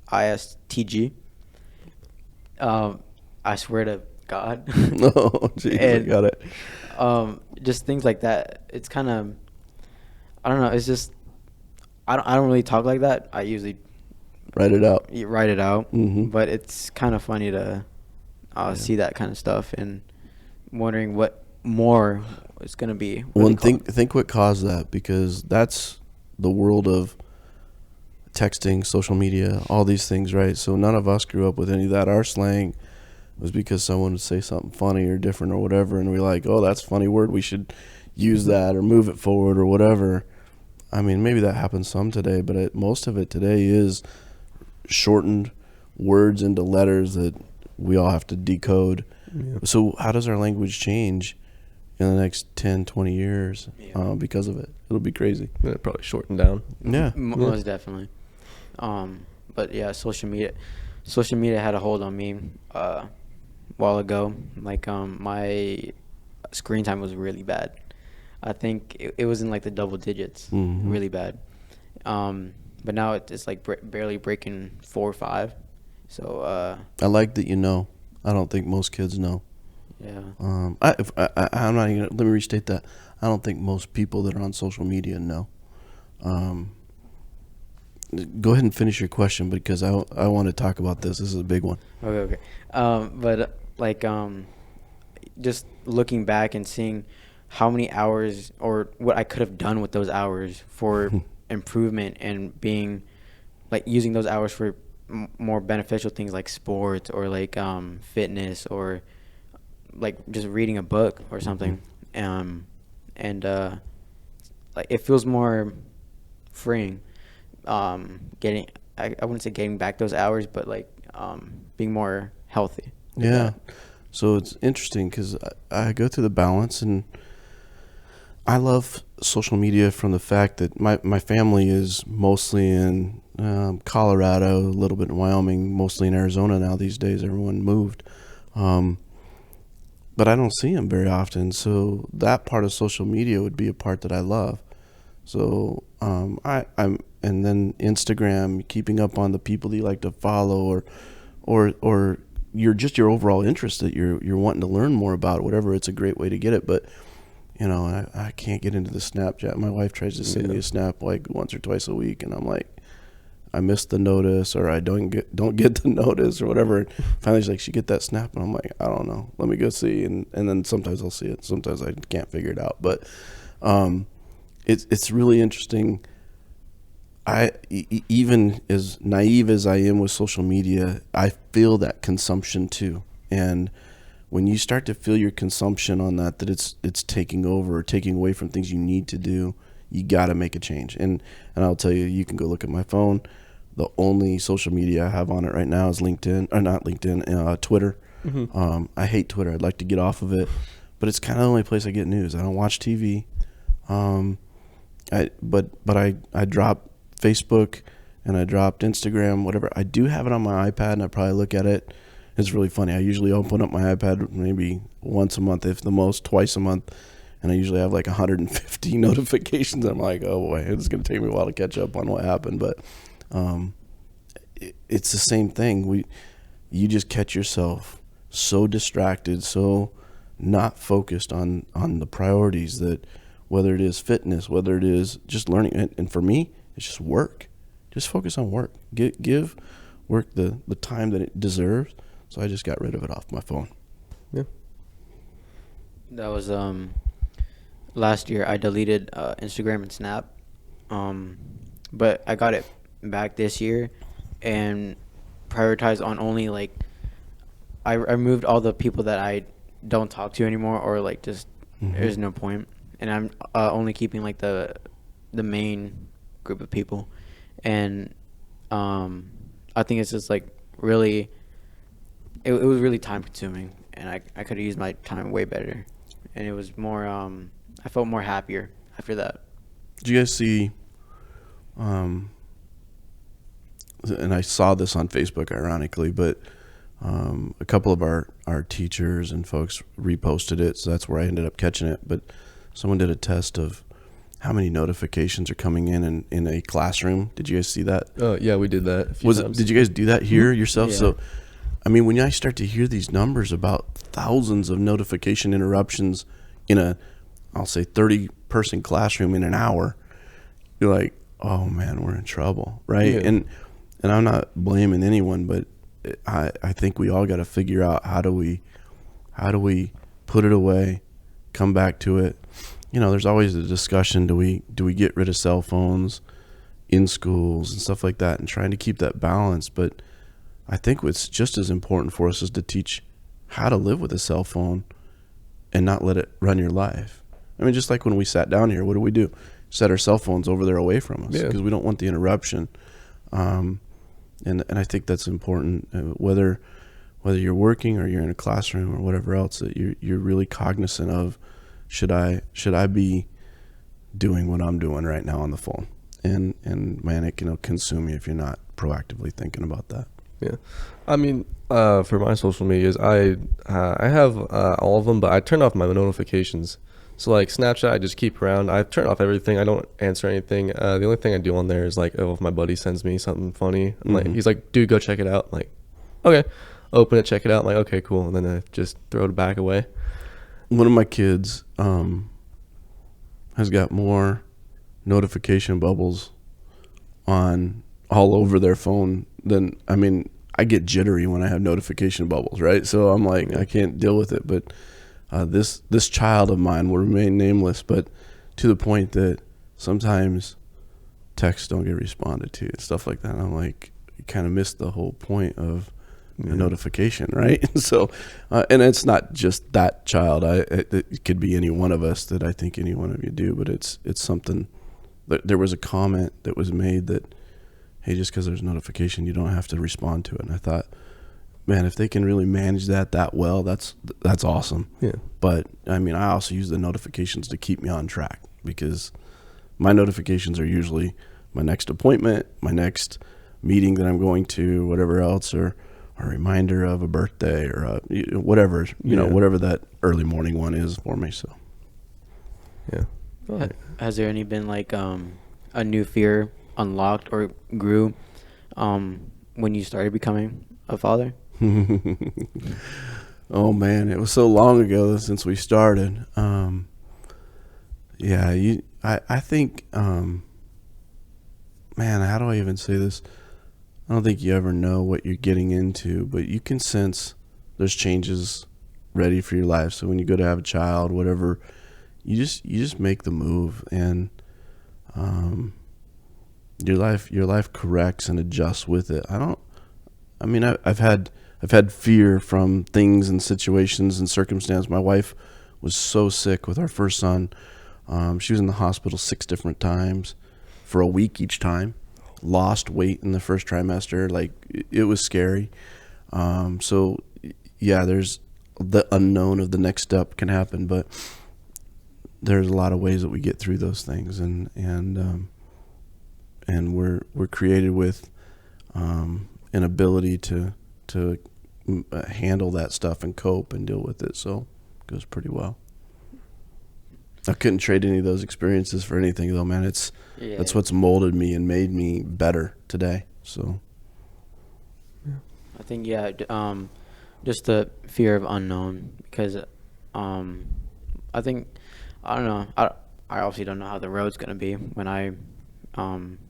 ISTG. I swear to God. Oh, jeez, I got it. Just things like that. It's kind of, I don't know. It's just, I don't really talk like that. I usually write it out. Mm-hmm. But it's kind of funny to see that kind of stuff and wondering what more it's going to be. Well, and think what caused that, because that's the world of texting, social media, all these things, right? So none of us grew up with any of that. Our slang was because someone would say something funny or different or whatever, and we're like, oh, that's a funny word, we should use that or move it forward or whatever. I mean, maybe that happens some today, but most of it today is shortened words into letters that we all have to decode. Yeah. So how does our language change in the next 10, 20 years because of it? It'll be crazy. It'll probably shorten down. Yeah. Most definitely. But yeah, social media had a hold on me a while ago. Like my screen time was really bad. I think it was in like the double digits, really bad. But now it's like barely breaking 4 or 5. So I like that you know. I don't think most kids know. Yeah. I'm not even. Let me restate that. I don't think most people that are on social media know. Go ahead and finish your question, because I want to talk about this. This is a big one. Okay. But like just looking back and seeing how many hours or what I could have done with those hours for improvement, and being like using those hours for more beneficial things like sports or like fitness or like just reading a book or something. Like it feels more freeing, I wouldn't say getting back those hours, but like being more healthy. Yeah. So it's interesting because I go through the balance, and I love social media from the fact that my family is mostly in Colorado, a little bit in Wyoming, mostly in Arizona now these days. Everyone moved. But I don't see them very often. So that part of social media would be a part that I love. So I'm and then Instagram, keeping up on the people that you like to follow, or your overall interest that you're wanting to learn more about, whatever. It's a great way to get it. But I can't get into the Snapchat. My wife tries to send me a snap like once or twice a week, and I'm like, I missed the notice, or I don't get the notice, or whatever. And finally, she's like, "She get that snap?" And I'm like, "I don't know. Let me go see." And then sometimes I'll see it. Sometimes I can't figure it out. But it's really interesting. Even as naive as I am with social media, I feel that consumption too. And when you start to feel your consumption on that it's taking over or taking away from things you need to do, you got to make a change. And I'll tell you, you can go look at my phone. The only social media I have on it right now is LinkedIn, or not LinkedIn, Twitter. Mm-hmm. I hate Twitter. I'd like to get off of it, but it's kind of the only place I get news. I don't watch TV. I dropped Facebook and I dropped Instagram, whatever. I do have it on my iPad, and I probably look at it. It's really funny. I usually open up my iPad maybe once a month, if the most, twice a month. And I usually have like 150 notifications. I'm like, oh boy, it's going to take me a while to catch up on what happened. But it's the same thing. You just catch yourself so distracted, so not focused on the priorities, that whether it is fitness, whether it is just learning. And for me, it's just work. Just focus on work. Give work the time that it deserves. So I just got rid of it off my phone. Yeah. That was last year. I deleted Instagram and Snap, but I got it back this year and prioritized on only like I removed all the people that I don't talk to anymore, or like just there's no point, and I'm only keeping like the main group of people, and I think it's just like really it was really time consuming, and I could have used my time way better, and it was more I felt more happier after that. Did you guys see and I saw this on Facebook ironically, but a couple of our teachers and folks reposted it, so that's where I ended up catching it. But someone did a test of how many notifications are coming in a classroom. Did you guys see that? Oh yeah, we did that a few times. Did you guys do that here yourself? Yeah. So I mean, when I start to hear these numbers about thousands of notification interruptions in I'll say 30-person classroom in an hour, you're like, oh man, we're in trouble, right? Yeah. And I'm not blaming anyone, but I think we all got to figure out how do we put it away, come back to it. There's always a discussion, do we get rid of cell phones in schools and stuff like that, and trying to keep that balance. But I think what's just as important for us is to teach how to live with a cell phone and not let it run your life. I mean, just like when we sat down here, what do? Set our cell phones over there away from us because we don't want the interruption. And I think that's important, whether you're working or you're in a classroom or whatever else, that you're really cognizant of, should I be doing what I'm doing right now on the phone? And man, it can consume you if you're not proactively thinking about that. Yeah, I mean, for my social medias, I have all of them, but I turn off my notifications. So like Snapchat, I just keep around. I turn off everything. I don't answer anything. The only thing I do on there is like, if my buddy sends me something funny, like he's like, "Dude, go check it out." I'm like, okay, open it, check it out. I'm like, okay, cool, and then I just throw it back away. One of my kids has got more notification bubbles on all over their phone than, I mean, I get jittery when I have notification bubbles, right? So I'm like, I can't deal with it. But this child of mine will remain nameless, but to the point that sometimes texts don't get responded to and stuff like that. And I'm like, you kind of missed the whole point of a notification, right? So, and it's not just that child. It could be any one of us, that I think any one of you do. But it's something. There was a comment that was made that, hey, just because there's a notification, you don't have to respond to it. And I thought, man, if they can really manage that well, that's awesome. Yeah. But I mean, I also use the notifications to keep me on track, because my notifications are usually my next appointment, my next meeting that I'm going to, whatever else, or a reminder of a birthday, or whatever, whatever that early morning one is for me. So Yeah. All right. Has there any been like a new fear unlocked or grew when you started becoming a father? Oh man, it was so long ago since we started. I think, man, how do I even say this? I don't think you ever know what you're getting into, but you can sense there's changes ready for your life. So when you go to have a child, whatever, you just make the move, and your life corrects and adjusts with it. I've had fear from things and situations and circumstances. My wife was so sick with our first son. She was in the hospital 6 different times for a week each time. Lost weight in the first trimester. Like, it was scary. So yeah, there's the unknown of the next step can happen, but there's a lot of ways that we get through those things, and we're created with an ability to handle that stuff and cope and deal with it. So it goes pretty well. I couldn't trade any of those experiences for anything, though, man. That's what's molded me and made me better today. So I think just the fear of unknown, because I think, I don't know, I obviously don't know how the road's gonna be when I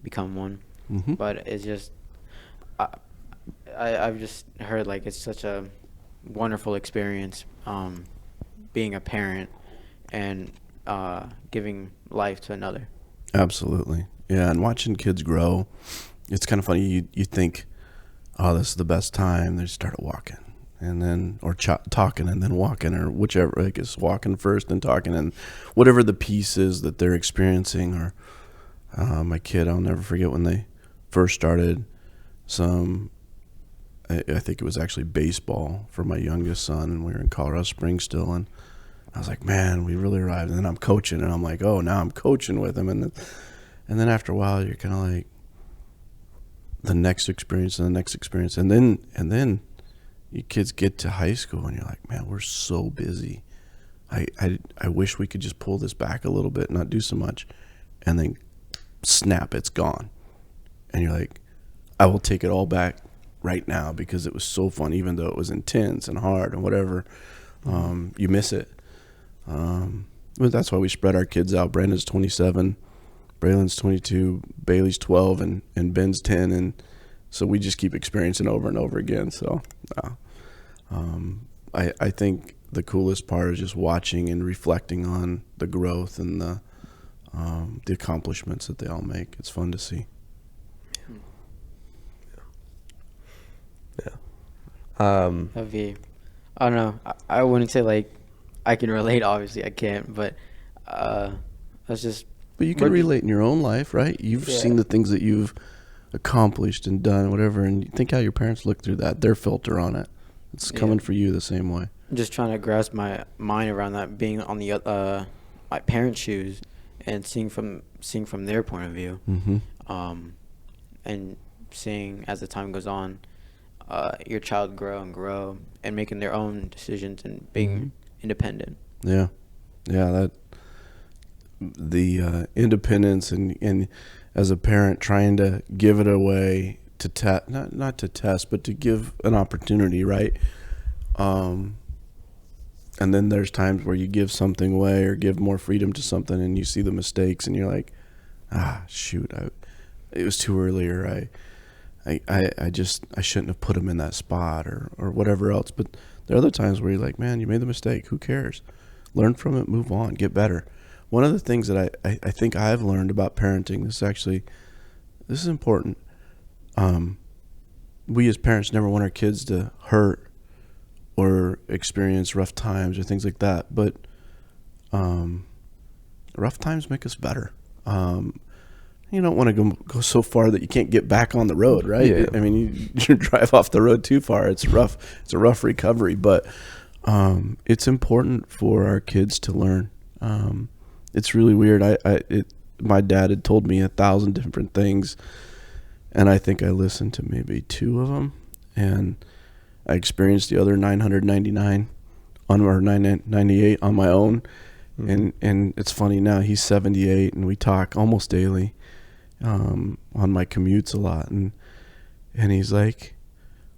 become one, but it's just I've just heard like it's such a wonderful experience being a parent and giving life to another. absolutely, yeah. And watching kids grow, it's kind of funny. You think, oh, this is the best time. They start walking, and then talking, and then walking, or whichever. I guess walking first and talking, and whatever the piece is that they're experiencing. Or my kid, I'll never forget when they first started I think it was actually baseball for my youngest son, and we were in Colorado Springs still, and I was like, man, we really arrived. And then I'm coaching, and I'm like, oh, now I'm coaching with him, and then after a while, you're kind of like, the next experience and the next experience, and then you kids get to high school, and you're like, man, we're so busy. I wish we could just pull this back a little bit, not do so much, and then snap, it's gone, and you're like, I will take it all back right now because it was so fun, even though it was intense and hard and whatever. You miss it. But that's why we spread our kids out. Brandon's 27, Braylon's 22, Bailey's 12, and Ben's 10, and so we just keep experiencing over and over again. So I think the coolest part is just watching and reflecting on the growth and the accomplishments that they all make. It's fun to see. That'd be, I don't know. I wouldn't say like I can relate. Obviously, I can't. But that's just. But you can relate in your own life, right? You've seen the things that you've accomplished and done, whatever, and you think how your parents look through that, their filter on it. It's coming for you the same way. Just trying to grasp my mind around that, being on the my parents' shoes, and seeing from their point of view, and seeing as the time goes on, your child grow and making their own decisions and being independent. Yeah, that the independence and as a parent trying to give it away to not to test, but to give an opportunity, right? And then there's times where you give something away or give more freedom to something, and you see the mistakes, and you're like, shoot, it was too early, or I shouldn't have put him in that spot, or whatever else. But there are other times where you're like, man, you made the mistake. Who cares? Learn from it, move on, get better. One of the things that I think I've learned about parenting, this is important. We as parents never want our kids to hurt or experience rough times or things like that. But rough times make us better. you don't want to go so far that you can't get back on the road, right? Yeah. I mean, you drive off the road too far. It's rough. It's a rough recovery, but it's important for our kids to learn. It's really weird. My dad had told me 1,000 different things, and I think I listened to maybe 2 of them, and I experienced the other 999 or 998 on my own. Mm-hmm. And it's funny now, he's 78 and we talk almost daily on my commutes a lot, and he's like,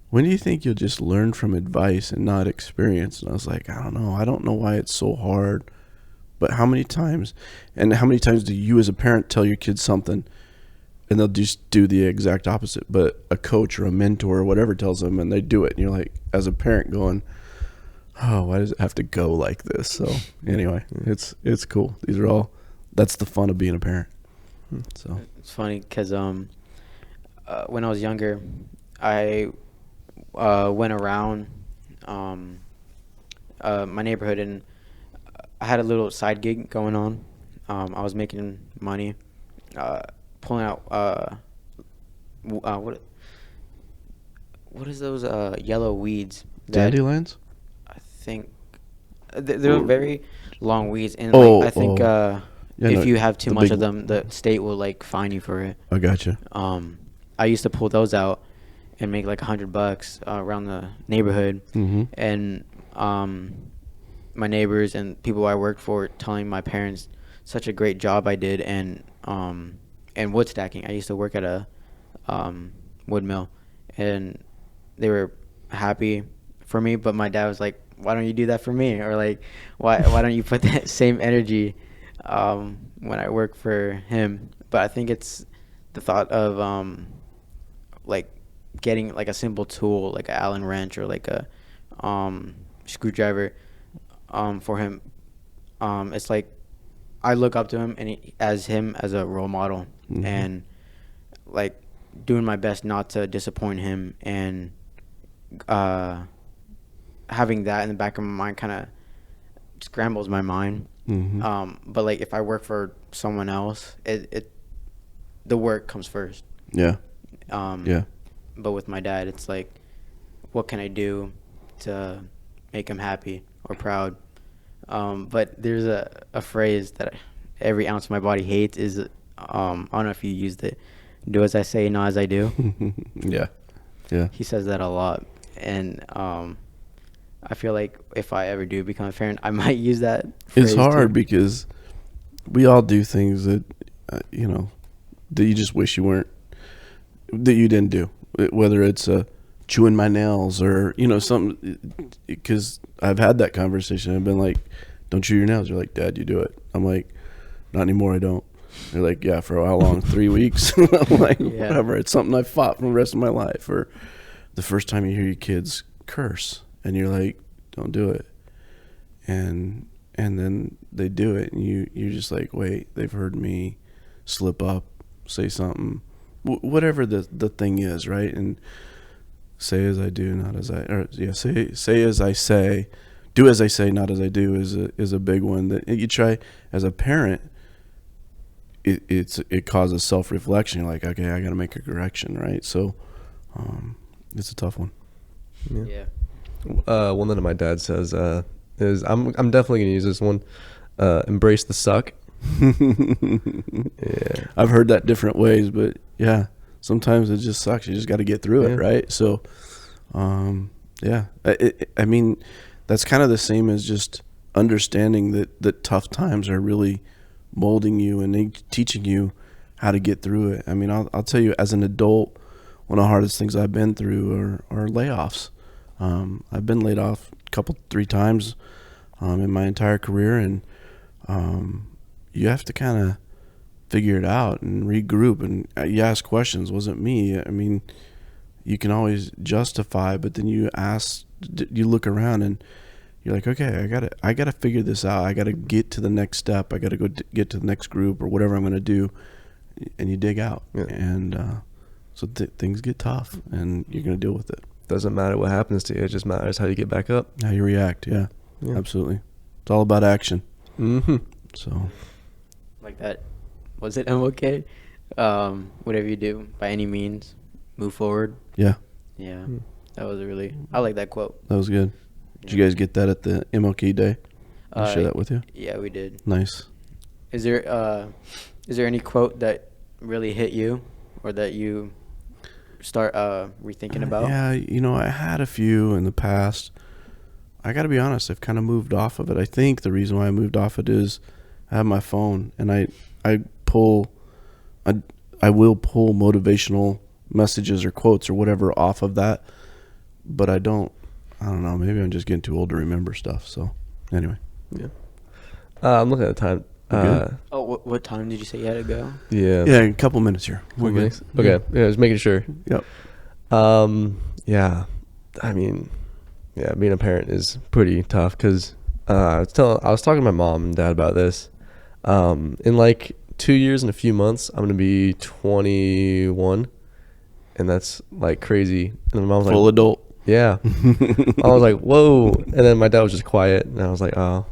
when do you think you'll just learn from advice and not experience? And I was like, I don't know why it's so hard, but how many times do you as a parent tell your kids something and they'll just do the exact opposite, but a coach or a mentor or whatever tells them and they do it, and you're like, as a parent, going, oh, why does it have to go like this? So anyway, it's cool. That's the fun of being a parent. So it's funny because when I was younger, I went around my neighborhood, and I had a little side gig going on. I was making money, pulling out what is those yellow weeds? Dandelions? I think they're very long weeds, and I think if you have too much of them, the state will like fine you for it. I gotcha. I used to pull those out and make like $100 around the neighborhood, mm-hmm. and my neighbors and people I worked for telling my parents such a great job I did, and wood stacking. I used to work at a wood mill, and they were happy for me, but my dad was like, why don't you do that for me? Or like, why don't you put that same energy when I work for him? But I think it's the thought of like getting like a simple tool like an Allen wrench or like a screwdriver for him. It's like I look up to him as a role model, mm-hmm. and like doing my best not to disappoint him, and having that in the back of my mind kind of scrambles my mind. Mm-hmm. But like if I work for someone else, the work comes first. Yeah. Yeah. But with my dad, it's like, what can I do to make him happy or proud? But there's a phrase that every ounce of my body hates is, I don't know if you used it, do as I say, not as I do. Yeah. Yeah. He says that a lot. And I feel like if I ever do become a parent, I might use that phrase. It's hard because we all do things that, that you just wish you weren't, that you didn't do. Whether it's chewing my nails or, something, because I've had that conversation. I've been like, don't chew your nails. You're like, Dad, you do it. I'm like, not anymore, I don't. They're like, yeah, for how long? 3 weeks? I'm like, yeah. Whatever. It's something I fought for the rest of my life. Or the first time you hear your kids curse and you're like, don't do it. And then they do it, and you're just like, wait, they've heard me slip up, say something, whatever the thing is, right? And say as I do, not as I, or yeah, say as I say, do as I say, not as I do is a big one that you try as a parent. It causes self-reflection. You're like, okay, I got to make a correction, right? So it's a tough one. Yeah. One that my dad says is I'm definitely gonna use this one. Embrace the suck. Yeah, I've heard that different ways, but yeah, sometimes it just sucks. You just got to get through it, right? So, yeah, I mean, that's kind of the same as just understanding that tough times are really molding you and teaching you how to get through it. I mean, I'll tell you, as an adult, one of the hardest things I've been through are layoffs. I've been laid off 3 times in my entire career, and you have to kind of figure it out and regroup, and you ask questions. Wasn't me. I mean, you can always justify, but then you look around and you're like, okay, I gotta figure this out. I gotta get to the next step. I gotta go get to the next group or whatever I'm gonna do, and you dig out. Yeah. And so things get tough, and you're gonna deal with it. Doesn't matter what happens to you. It just matters how you get back up. How you react. Yeah. Absolutely. It's all about action. Mm-hmm. So. Like that. Was it MLK? Whatever you do, by any means, move forward. Yeah, Yeah, that was I like that quote. that was good. Did you guys get that at the MLK Day? Did I share that with you? Yeah, we did. Nice. Is there any quote that really hit you, or that you start rethinking about? Yeah, I had a few in the past. I got to be honest, I've kind of moved off of it. I think the reason why I moved off it is I have my phone, and I will pull motivational messages or quotes or whatever off of that, but I don't know, maybe I'm just getting too old to remember stuff. So anyway. Yeah. I'm looking at the time. Oh, what time did you say you had to go? Yeah. Yeah, a couple minutes here. We're good. Okay. Yeah, just making sure. Yep. Yeah. I mean, yeah, being a parent is pretty tough because I was talking to my mom and dad about this. In like 2 years and a few months, I'm gonna be 21, and that's like crazy. And my mom's Full like, adult. yeah. I was like, whoa. And then my dad was just quiet, and I was like, oh,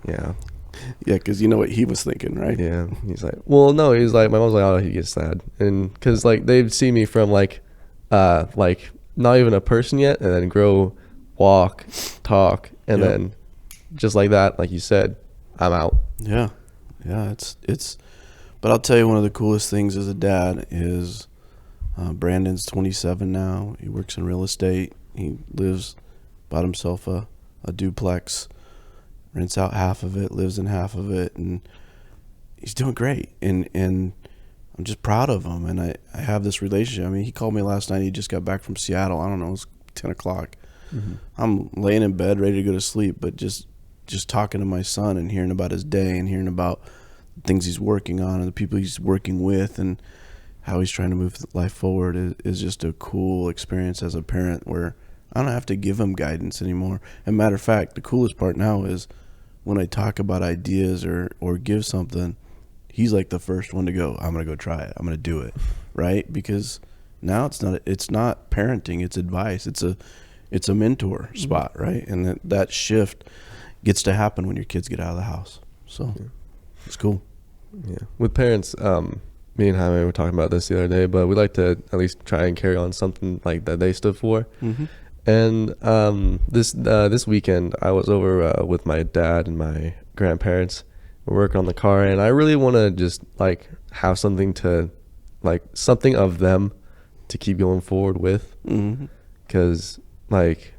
yeah. Yeah, because you know what he was thinking, right? Yeah. He's like, well, no. He's like, my mom's like, oh, he gets sad, and because like they've seen me from like not even a person yet, and then grow, walk, talk, and Yep. then just like that, like you said, I'm out. Yeah, it's. But I'll tell you, one of the coolest things as a dad is Brandon's 27 now. He works in real estate. He bought himself a duplex, rents out half of it, lives in half of it, and he's doing great. And I'm just proud of him. And I have this relationship. I mean, he called me last night. He just got back from Seattle. I don't know, it was 10 o'clock. Mm-hmm. I'm laying in bed ready to go to sleep, but just talking to my son and hearing about his day and hearing about things he's working on and the people he's working with and how he's trying to move life forward is just a cool experience as a parent, where I don't have to give him guidance anymore. And matter of fact, the coolest part now is when I talk about ideas or give something, he's like the first one to go, I'm going to go try it. I'm going to do it. Right? Because now it's not parenting, it's advice. It's a mentor spot, right? And that shift gets to happen when your kids get out of the house. So it's cool. Yeah. With parents, me and Jaime were talking about this the other day, but we like to at least try and carry on something like that they stood for. Mm-hmm. And this weekend, I was over with my dad and my grandparents. We're working on the car, and I really want to just like have something of them to keep going forward with. Mm-hmm. Because like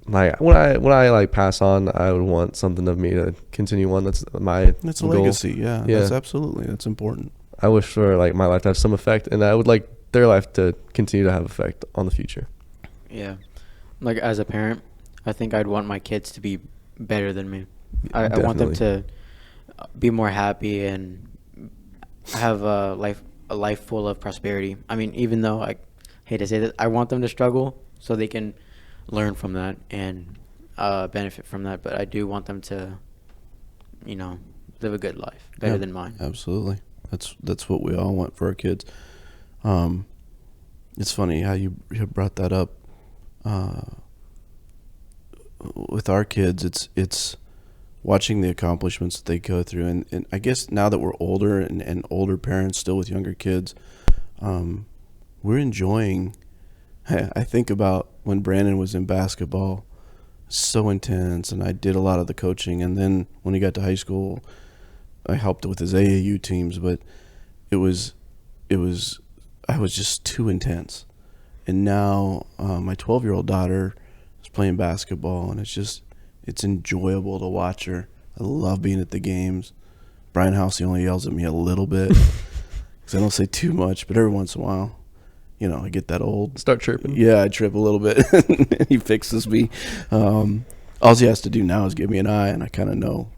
when I like pass on, I would want something of me to continue on. That's a That's a goal. legacy. Yeah. That's that's important. I wish for like my life to have some effect, and I would like their life to continue to have effect on the future. Yeah, like as a parent, I think I'd want my kids to be better than me. I want them to be more happy and have a life full of prosperity. I mean, even though I hate to say that, I want them to struggle so they can learn from that and benefit from that. But I do want them to, live a good life, better than mine. Absolutely. That's what we all want for our kids. It's funny how you brought that up. With our kids, it's watching the accomplishments that they go through, and I guess now that we're older and older parents still with younger kids, we're enjoying. I think about when Brandon was in basketball, so intense, and I did a lot of the coaching, and then when he got to high school, I helped with his AAU teams, but I was just too intense. And now my 12-year-old daughter is playing basketball, and it's enjoyable to watch her. I love being at the games. Brian Housey only yells at me a little bit because I don't say too much, but every once in a while, I get that old. Start chirping. Yeah, I trip a little bit. He fixes me. All he has to do now is give me an eye, and I kind of know.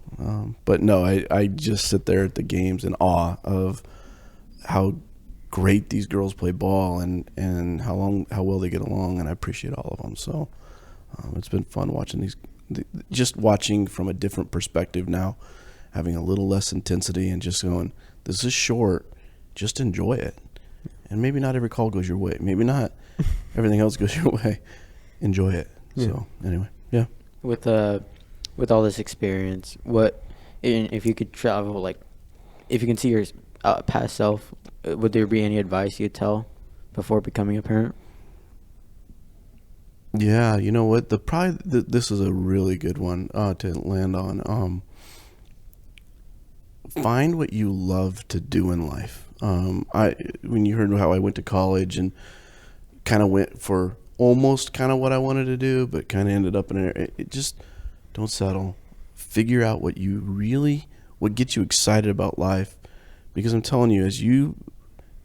But no, I just sit there at the games in awe of how great these girls play ball and how well they get along, and I appreciate all of them. So it's been fun watching just watching from a different perspective now, having a little less intensity and just going, this is short, just enjoy it. And maybe not every call goes your way. Maybe not everything else goes your way. Enjoy it. Yeah. So anyway, yeah. With all this experience, if you could travel, like if you can see past self, would there be any advice you'd tell before becoming a parent? Yeah, you know what? This is a really good one to land on. Find what you love to do in life. When you heard how I went to college and kind of went for almost kind of what I wanted to do, but kind of ended up in it. Just don't settle. Figure out what gets you excited about life, because I'm telling you,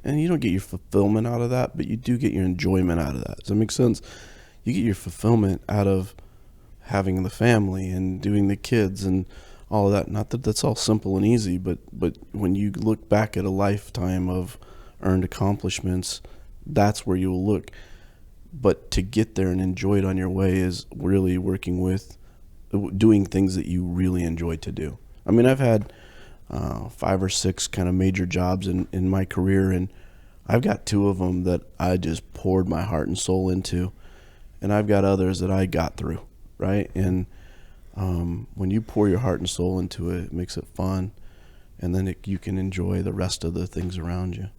and you don't get your fulfillment out of that, but you do get your enjoyment out of that. Does that make sense? You get your fulfillment out of having the family and doing the kids and all of that. Not that that's all simple and easy, but when you look back at a lifetime of earned accomplishments, that's where you'll look. But to get there and enjoy it on your way is really doing things that you really enjoy to do. I mean, I've had 5 or 6 kind of major jobs in my career, and I've got 2 of them that I just poured my heart and soul into, and I've got others that I got through, right? And when you pour your heart and soul into it, it makes it fun, and then you can enjoy the rest of the things around you.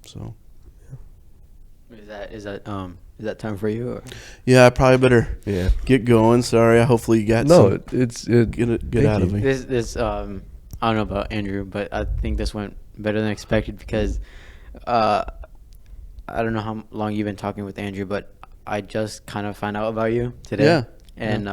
So, Is that time for you? Or? yeah, I probably better get going. Sorry, hopefully you got get out of me. This I don't know about Andrew, but I think this went better than expected because I don't know how long you've been talking with Andrew, but I just kind of found out about you today. Yeah. And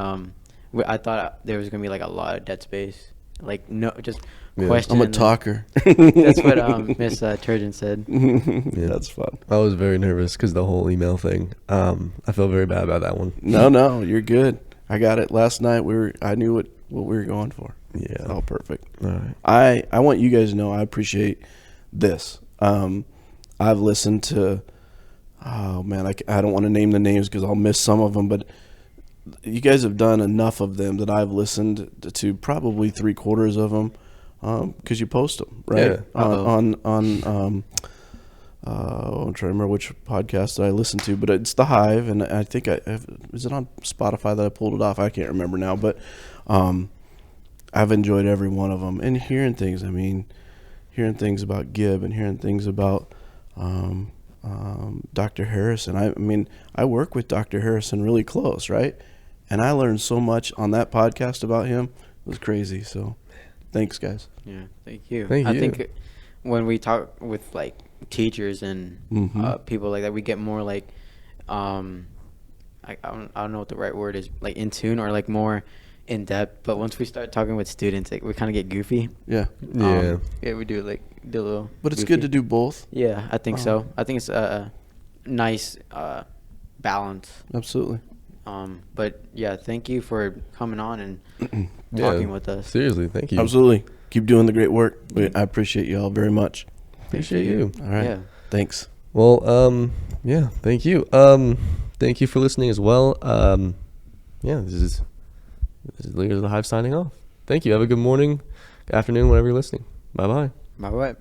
I thought there was gonna be like a lot of dead space, like no, just Yeah. questions. I'm a talker. That's what Miss Turgeon said. Yeah. That's fun. I was very nervous because the whole email thing. I feel very bad about that one. No, you're good. I got it last night. I knew what we were going for. Yeah. Oh, perfect. All right. I want you guys to know I appreciate this. I've listened to, oh man, I don't want to name the names because I'll miss some of them, but you guys have done enough of them that I've listened to probably 3/4 of them because you post them, right? Yeah. On I'm trying to remember which podcast that I listened to, but it's the Hive, and I think is it on Spotify that I pulled it off? I can't remember now, but I've enjoyed every one of them and hearing things. I mean, hearing things about Gibb and hearing things about Dr. Harrison. I mean, I work with Dr. Harrison really close, right? And I learned so much on that podcast about him. It was crazy. So thanks, guys. Yeah, thank you. Thank I you. think when we talk with like teachers and people like that, we get more like I don't know what the right word is, like in tune or like more in depth. But once we start talking with students, like, we kind of get goofy. Yeah. Yeah, we do a little. But it's goofy. good to do both. Yeah, I think so. I think it's a nice balance. Absolutely. But yeah, thank you for coming on and talking with us. Seriously, thank you. Absolutely. Keep doing the great work. I appreciate you all very much. Appreciate you. All right. Yeah. Thanks. Well, yeah, thank you. Thank you for listening as well. Yeah, this is Leaders of the Hive signing off. Thank you. Have a good morning, good afternoon, whenever you're listening. Bye-bye. Bye-bye.